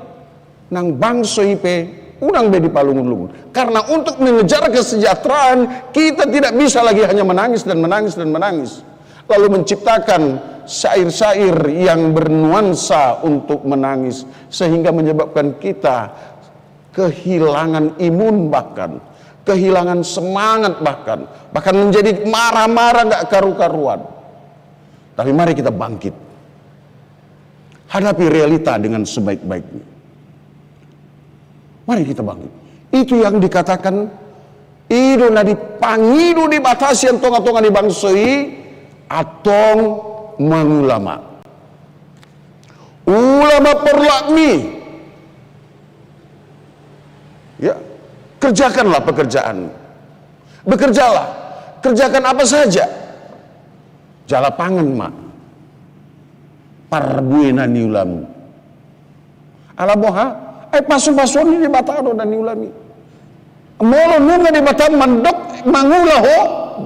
nang bangso ipe unang be di palungun-lungun. Karena untuk mengejar kesejahteraan kita tidak bisa lagi hanya menangis dan menangis dan menangis. Lalu menciptakan syair-syair yang bernuansa untuk menangis sehingga menyebabkan kita kehilangan imun bahkan kehilangan semangat bahkan menjadi marah-marah gak karu-karuan. Tapi mari kita bangkit, hadapi realita dengan sebaik-baiknya. Mari kita bangkit. Itu yang dikatakan ido na dipangido dibatasi yang tonga-tonga dibangsoi atong mangulama ulama perlakmi ya. Kerjakanlah pekerjaan. Bekerjalah. Kerjakan apa saja. Jala pangan mak. Parbuena ni ulamu. Alaboha. Pasu-pasu ni di batado dan ni ulami. Molo nunga di batado mandok mangula ho.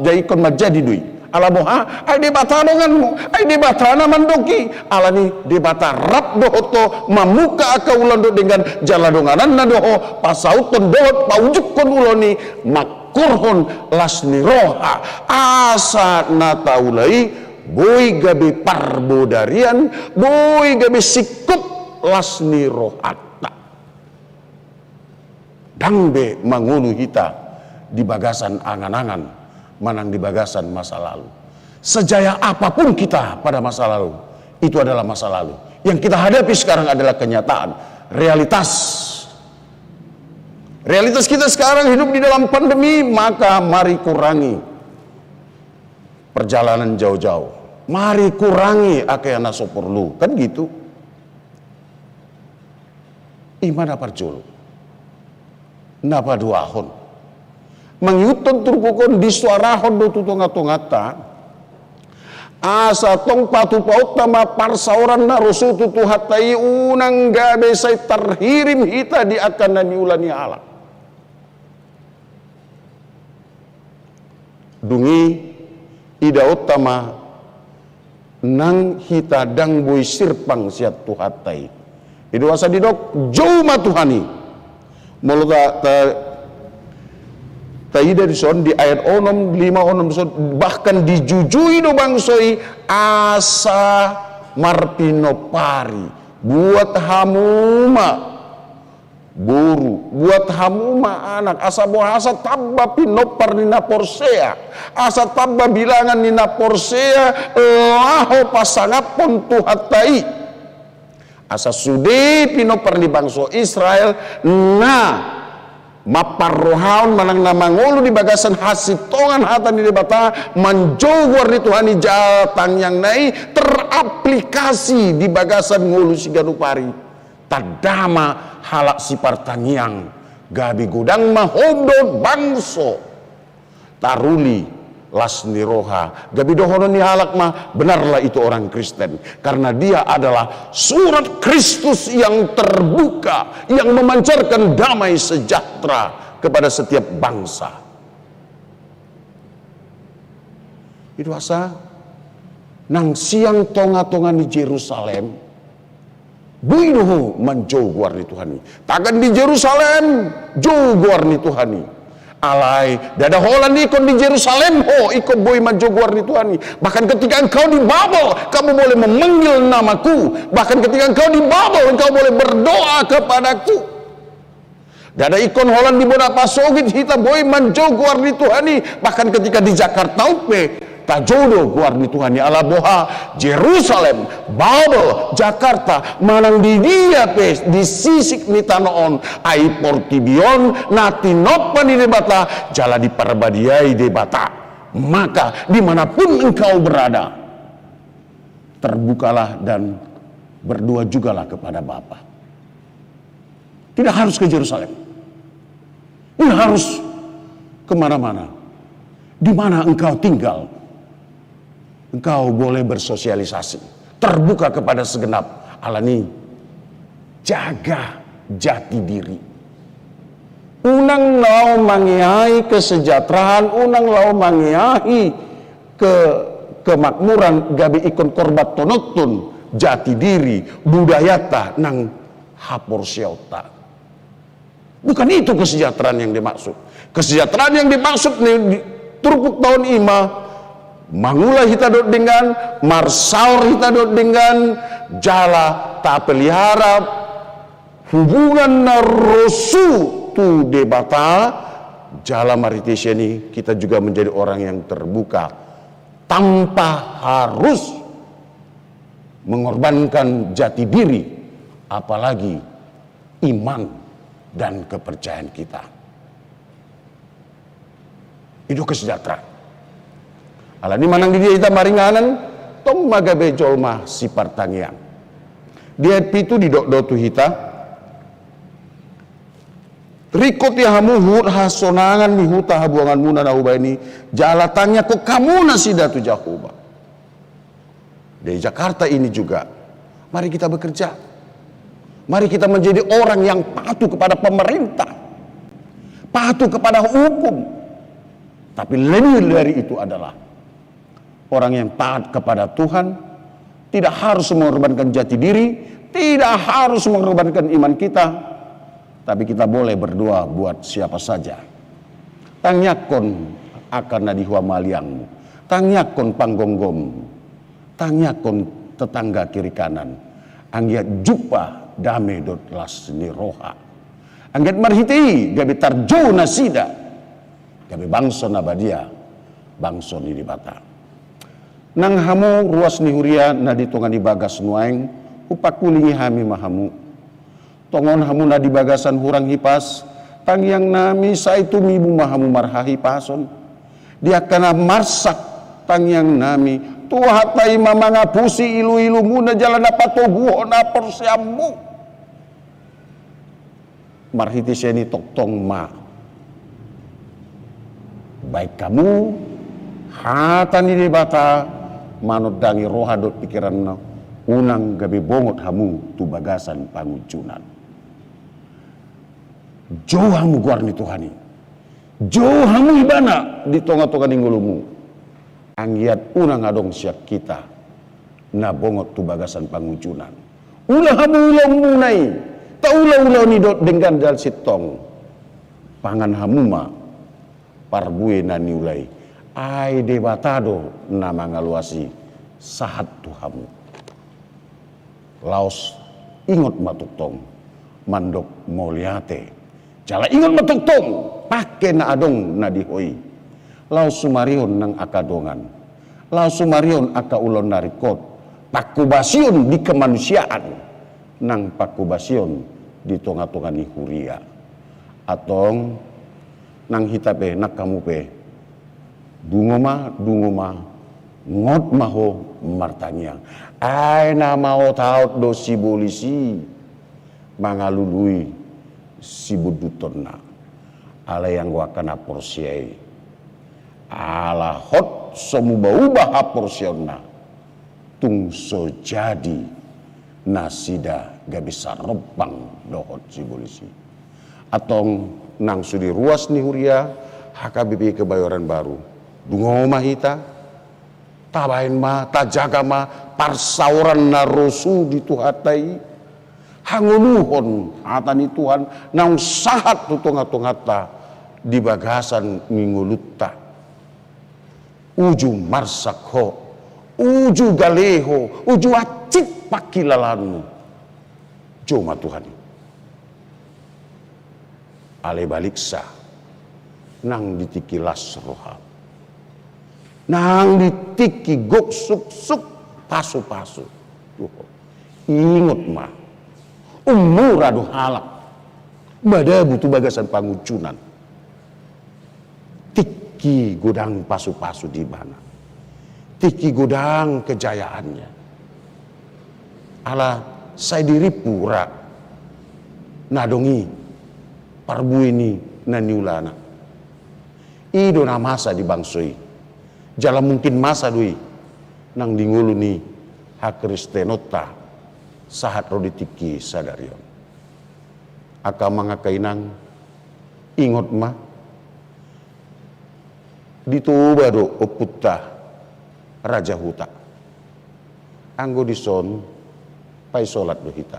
Jadi kon majadi dui. Alaboha. Di batado kan mo. Di batana mandoki. Alani di batarap dohoto mamuka aka ulando dengan jaladonganan na doho pasauton dohot paujuk kon uloni makurhon lasni roha asa nataulai boy gabi parbodarian boy gabi sikut lasni rohata dangbe mangunu hita di bagasan angan-angan manang di bagasan masa lalu. Sejaya apapun kita pada masa lalu, itu adalah masa lalu. Yang kita hadapi sekarang adalah kenyataan, realitas. Realitas kita sekarang hidup di dalam pandemi, maka mari kurangi perjalanan jauh-jauh. Mari kurangi akayana soporlu, kan gitu. Iman apa jolo? Napa duahon? Mengyuton turpukon di suarahon do tutonga-tongata asa tong patu paut nama parsauran na rusutu tuhatai unang gabe say terhirim hita di akan nani ulani ala dungi ida utama nang hita dang boy sirpang siat tuhatai itu asa didok jauh matuhani muluga Taida dison di ayat 5 bahkan dijujui do bangsoi asa marpinopari buat hamuma buru buat hamuma anak asa bohasa tabba pinopar nina porsea asa tabba bilangan nina porsea laho pasangapon tuhatai asa sude pinopar di bangso Israel maparrohaun manang namangulu di bagasan hasitongan hatan di bata manjogor di Tuhani jatang yang nai teraplikasi di bagasan ngulu si ganupari tadama halak si partangiang gabi gudang mahomdon bangso taruli lasni roha gabi dohono ni halak mah benarlah itu orang Kristen karena dia adalah surat Kristus yang terbuka yang memancarkan damai sejahtera kepada setiap bangsa. Itu asa nang siang tonga-tonga di Yerusalem buinuhu manjau guarni Tuhani takkan di Yerusalem jauh guarni Tuhani Alai, dada holan ikon di Yerusalem ho, ikon boy manjoguar di Tuhan. Bahkan ketika engkau di Babel, kamu boleh memanggil namaku. Bahkan ketika engkau di Babel, engkau boleh berdoa kepadaku. Dada ikon holan di boda pasogit hita boy manjoguar di Tuhan. Bahkan ketika di Jakarta upe, tajodo guar di Tuhan ala boha Jerusalem, Babel, Jakarta manang di dia pes di sisik ni tanoon ai portibion nati nopa di debata jala di parbadiai debata. Maka dimanapun engkau berada, terbukalah dan berdoa jugalah kepada Bapa. Tidak harus ke Yerusalem, tidak harus kemana-mana. Di mana engkau tinggal, engkau boleh bersosialisasi, terbuka kepada segenap alani. Jaga jati diri. Unang lau mangiai kesejahteraan, unang lau mangiai kemakmuran gabi ikon korbat tonotun jati diri budayata nang hapor siauta. Bukan itu kesejahteraan yang dimaksud. Kesejahteraan yang dimaksud nih turpuk tahun ima mangula hita dot dengan marsaur hita dot dengan jala tak pelihara hubungan narosu tu debata jala maritisya ini kita juga menjadi orang yang terbuka tanpa harus mengorbankan jati diri apalagi iman dan kepercayaan kita. Itu kesejahteraan. Alani manang di dia ita maringanan tong magabe jolma si partangian. Dia pitu di dok-dotu hita. Rikot ya hamu hut hasonangan mi huta habuangan muna na uba ini jalatanya kok kamu nasi datu jahuba. Di Jakarta ini juga mari kita bekerja. Mari kita menjadi orang yang patuh kepada pemerintah. Patuh kepada hukum. Tapi lebih dari itu adalah orang yang taat kepada Tuhan, tidak harus mengorbankan jati diri, tidak harus mengorbankan iman kita, tapi kita boleh berdoa buat siapa saja. Tangyakon akan nadihua maliangmu, tangyakon panggonggom, tangyakon tetangga kiri kanan, anggiat jupa dame dot las ni roha, anggiat marhiti gabi tarjo nasida, gabi bangso nabadia, bangso ni dibata. Nang hamu ruas ni huria na ditongan di bagas nuaing upakulingi hami mahamu tongon hamu na di bagasan hurang hipas tangyang nami sa itu mibu mahamu marhahi pason dia kana marsak tangyang nami tuhatai mamanga pusi ilu-ilu muna jalan apa toguho na persiamu marhiti seni toktong ma baik kamu hatani di bata manut dangi roha dot pikiran na unang gabi bongot hamu tu bagasan pangucunan. Jo hamu guar ni Tuhani. Jo hamu ibana di tonga-tonga ninggulumu. Anggiat unang adong siap kita na bongot tu bagasan pangucunan. Ulah hamu ulang munai. Ta ulah-ulah ni dot dengan dal sitong. Pangan hamu ma parbue na niulai. Ai debatado na mangaluasi sahat tuhamu. Laos ingot matuktong mandok moliate. Jala ingot matuktong pake na adong na dihoi. Laos sumarion nang akadongan. Laos sumarion aka ulon narikot. Pakubasion di kemanusiaan. Nang pakubasion di tonga-tonga ni huria. Atong nang hitape nak kamu pe. Dungoma ngot maho martanya ai na mau taut do si bolisi mangalului si budutonna ala yang gua kana porsiai ala hot somuba-ubah porsionna tung so jadi nasida gak bisa rebang dohot si bolisi atong nang sudi ruas ni huria HKBP Kebayoran Baru dungoma hita tabain ma tajaga ma parsauran narosu dituhatai hanguluhon hatani Tuhan nang sahat tutungata di bagasan ngingulutta uju marsakho uju galeho uju acit pakilalanu cuma Tuhan ale baliksa nang ditiki lasroha nang ditiki gok suk pasu ingot mah umur adu halak bada butuh bagasan pangucunan tiki godang pasu-pasu di mana tiki godang kejayaannya ala saya diri pura nadongi parbu ini naniulana idona masa di bangsoi jalan mungkin masa dui nang dingulu ni hak kristenota sahat roditiki sadarion aka mangakainang ingot mah dituba do oputta raja huta anggo dison pai solat do hita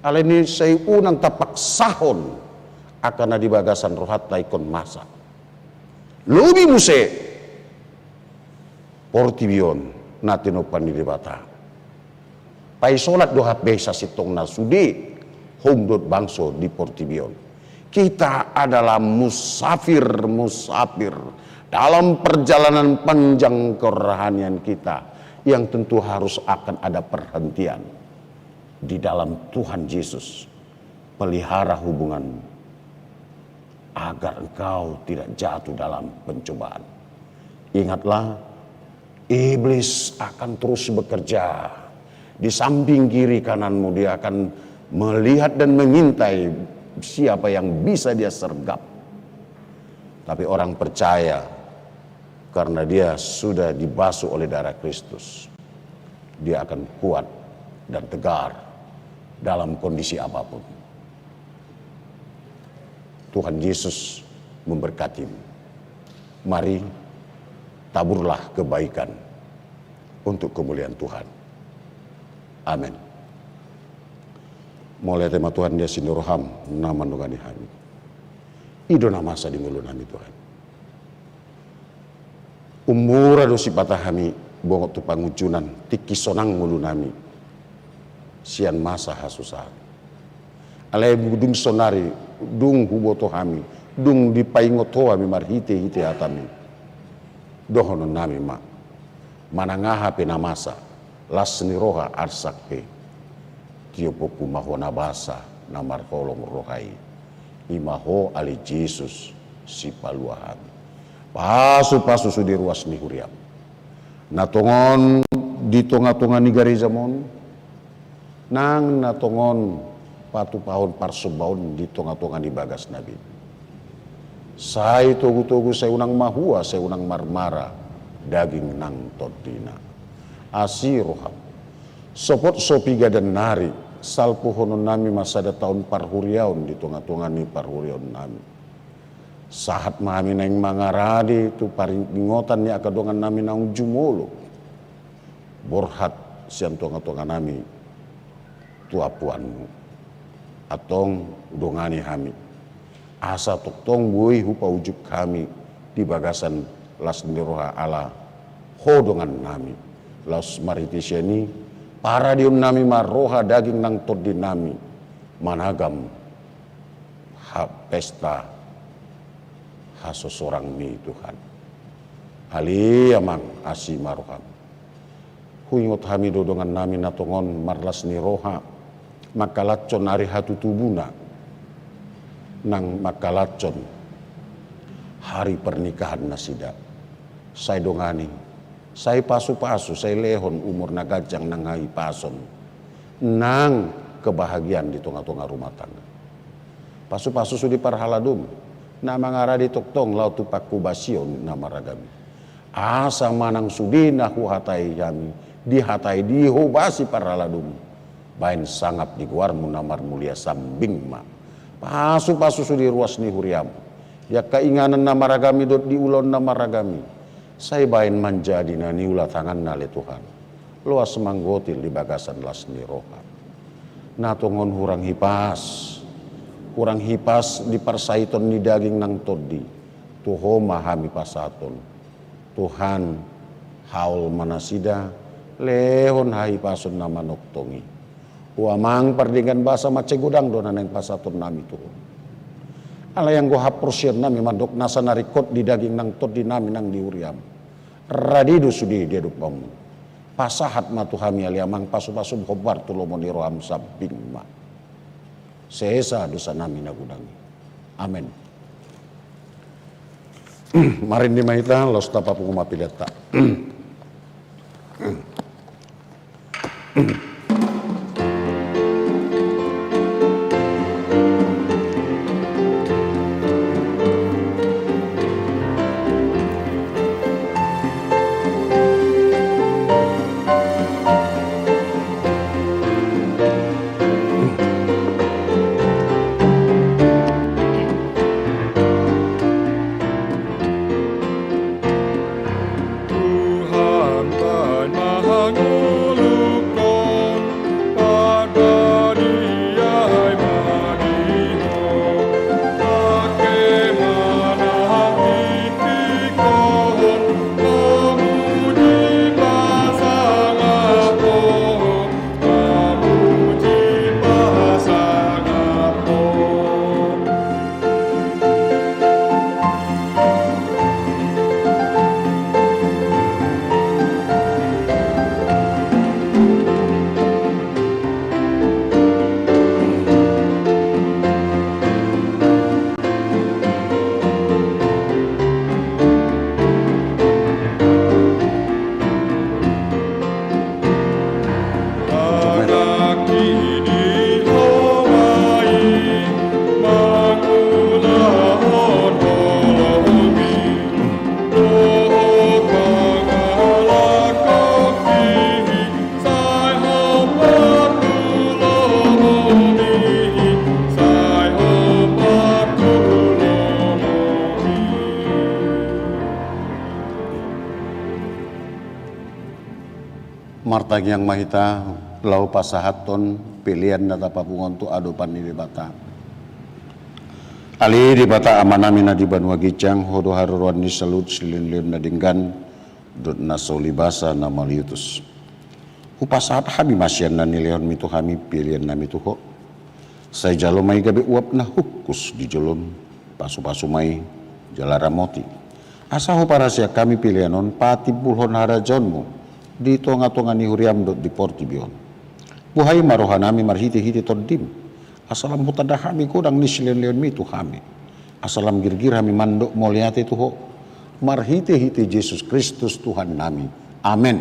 aleni say unang tapak sahon akan di bagasan rohat taikon masa lubi muse portibion natino pandidibata pai solat do hap besa sitong nasudi homdot bangso di portibion kita adalah musafir dalam perjalanan panjang kerohanian kita yang tentu harus akan ada perhentian di dalam Tuhan Yesus. Pelihara hubungan agar engkau tidak jatuh dalam pencobaan. Ingatlah, iblis akan terus bekerja di samping kiri kananmu. Dia akan melihat dan mengintai siapa yang bisa dia sergap. Tapi orang percaya karena dia sudah dibasuh oleh darah Kristus, dia akan kuat dan tegar dalam kondisi apapun. Tuhan Yesus memberkatimu. Mari taburlah kebaikan untuk kemuliaan Tuhan. Amin. Mulai tema Tuhan dia sinduroham nama nungani kami. Idona masa di ngulu nami Tuhan. Umura dosi patah kami bongok tu pangucunan tiki sonang ngulu nami. Sian masa hasusah. Alai budung sonari dung huboto kami dung dipaingoto kami marhite hite atami. Dohono nami mak manangaha pena masa lasni roha arsakpe. Tiopoku mahona basa namar kolong rohai imaho ali Jesus si paluahan pasu sudi ruas ni huriam natongon di tonga-tonga ni garizamon nang natongon patu pahon parsubaun di tonga-tonga ni bagas nabi sai togu-togu saya unang mahua saya unang marmara daging nang todina asiroham sopot sopiga dan nari salpu hono nami masada tahun parhuriaun di tengah-tengah ni parhuriaun nami. Sahat mami nang mangaradi tu paring ingotan ni akadongan nami nang jumolo. Borhat sian tengah-tengah nami tu apuanmu. Atong dongani kami. Asa toktong bui hupa ujuk kami di bagasan las niroha ala hodongan nami. Las maritisiani para dium nami maroha daging nang todi nami managam pesta haso sorang mi Tuhan. Ali amang asi maroham. Huingot kami dodongan nami natongon marlas ni roha makalacon ari hatu tubuna nang makalacon hari pernikahan nasida. Saya dongani. Saya pasu-pasu, saya lehon umur nagajang nang hai pason. Nang kebahagiaan di tengah-tengah rumah tangga. Pasu-pasu sudi parhaladum. Nama ngaradi toktong lau tupaku basion nama ragami. Asa manang sudi nahu hatai yami. Dihatai dihobasi parhaladum. Bain sangap di guarmu namar mulia sambing ma. Pasu-pasu sudi ruas ni huriam. Ya keinganan nama ragami dot diulon nama ragami. Saya bain manjadi nani ulah tangan nale Tuhan. Luas semanggotil di bagasan las ni roha. Natongon hurang hipas. kurang hipas di parsaiton ni daging nang todi. Tuho mahami pasaton. Tuhan haul manasida lehon hahipason nama noktongi. Uamang pardingan bahasa macegudang donan yang pasaton nami tuho. Ala yang go haprosir nami mandok nasa narikot di daging nang todi nami nang diuriam. Radidu sudi dia dupam. Pasahat matuhami aliamang pasu-pasu khobar tulomoni roham samping ma. Seesa dosa nami nagudangi. Amin. Marin di mahita los tapa punguma pileta. Martag yang mahita lau pasahaton pilihan data papungon tu adopan di bata. Ali di bata amanami na di banua gicang hodo haruruan ni salut silin-lin na dinggan dot na solibasa na maliutus. Upasahat hami masyan na nilihon mito hami pilihan na mituho. Say jalo may gabi uap na hukus di jolom pasu-pasu may jalara moti. Asaho para siya kami pilihanon pati bulhon harajon mo. Di tonga-tonga ni huriam dot di portibion. Buhay marohan nami marhiti-hiti todim. Asalam hutada hami kodang ni silin-lion mi tu hami. Asalam girgir hami mandok moliate tuho. Marhiti-hiti Yesus Kristus Tuhan nami. Amin.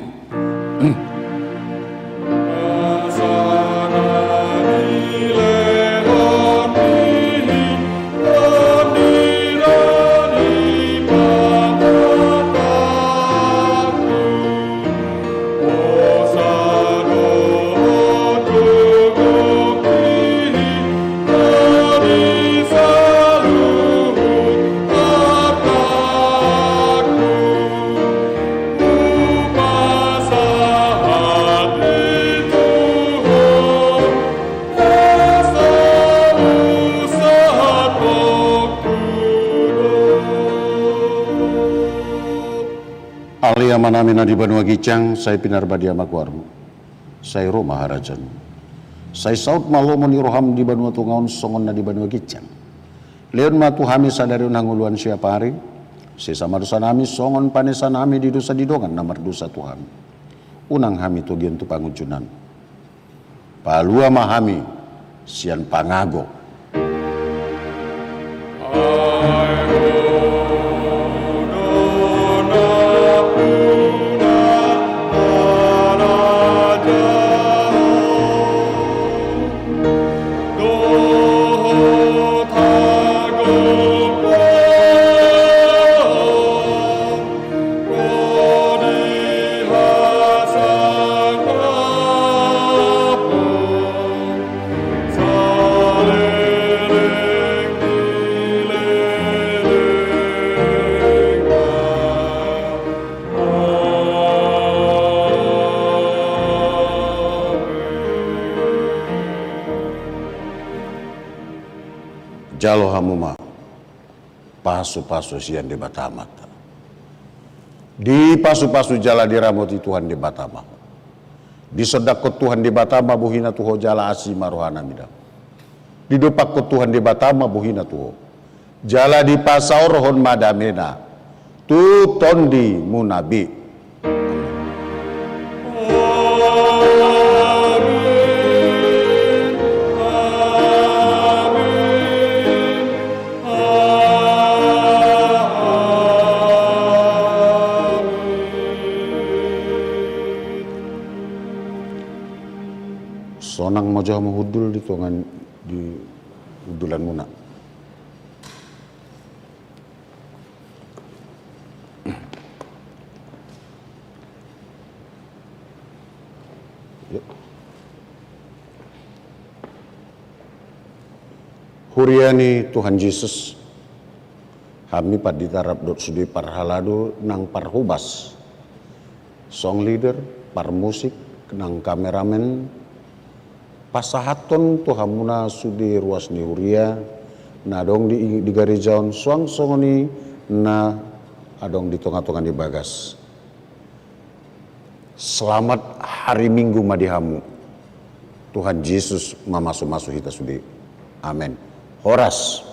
Alia manami na di banua gicang, saya pinar badia makuarmu. Saya Roma harajan. Saya saut malomo ni roham di banua tungaon songon na di banua gicang. Leon matu hami sadari nanguluan siapa hari. Sesama dosa nami songon panesa nami di dosa didongan namar dosa Tuhan. Unang hami tugian tu pangujunan. Palua mahami sian pangago. Hallelujah. jalo hamuma pasu-pasu sian di batamat. Di pasu-pasu jala diramoti Tuhan di batama. Di sodakot Tuhan di batama buhina tuho jala asi marohana mida. Di dopakot Tuhan di batama buhina tuho. Jala di pasaur hon madamena. Tu tondi munabi. Sonang mojoh mahudul di tongan di udulan muna. Huriani Tuhan Yesus kami paditarap dot sudi parhalado nang parhubas song leader par musik nang kameramen pasahaton Tuhan muna sudi ruas ni huria na dong di garijaon suang songoni na adong di tonga-tonga di bagas. Selamat hari Minggu madihamu. Tuhan Yesus mamasu-masu hita sudi. Amin. Horas.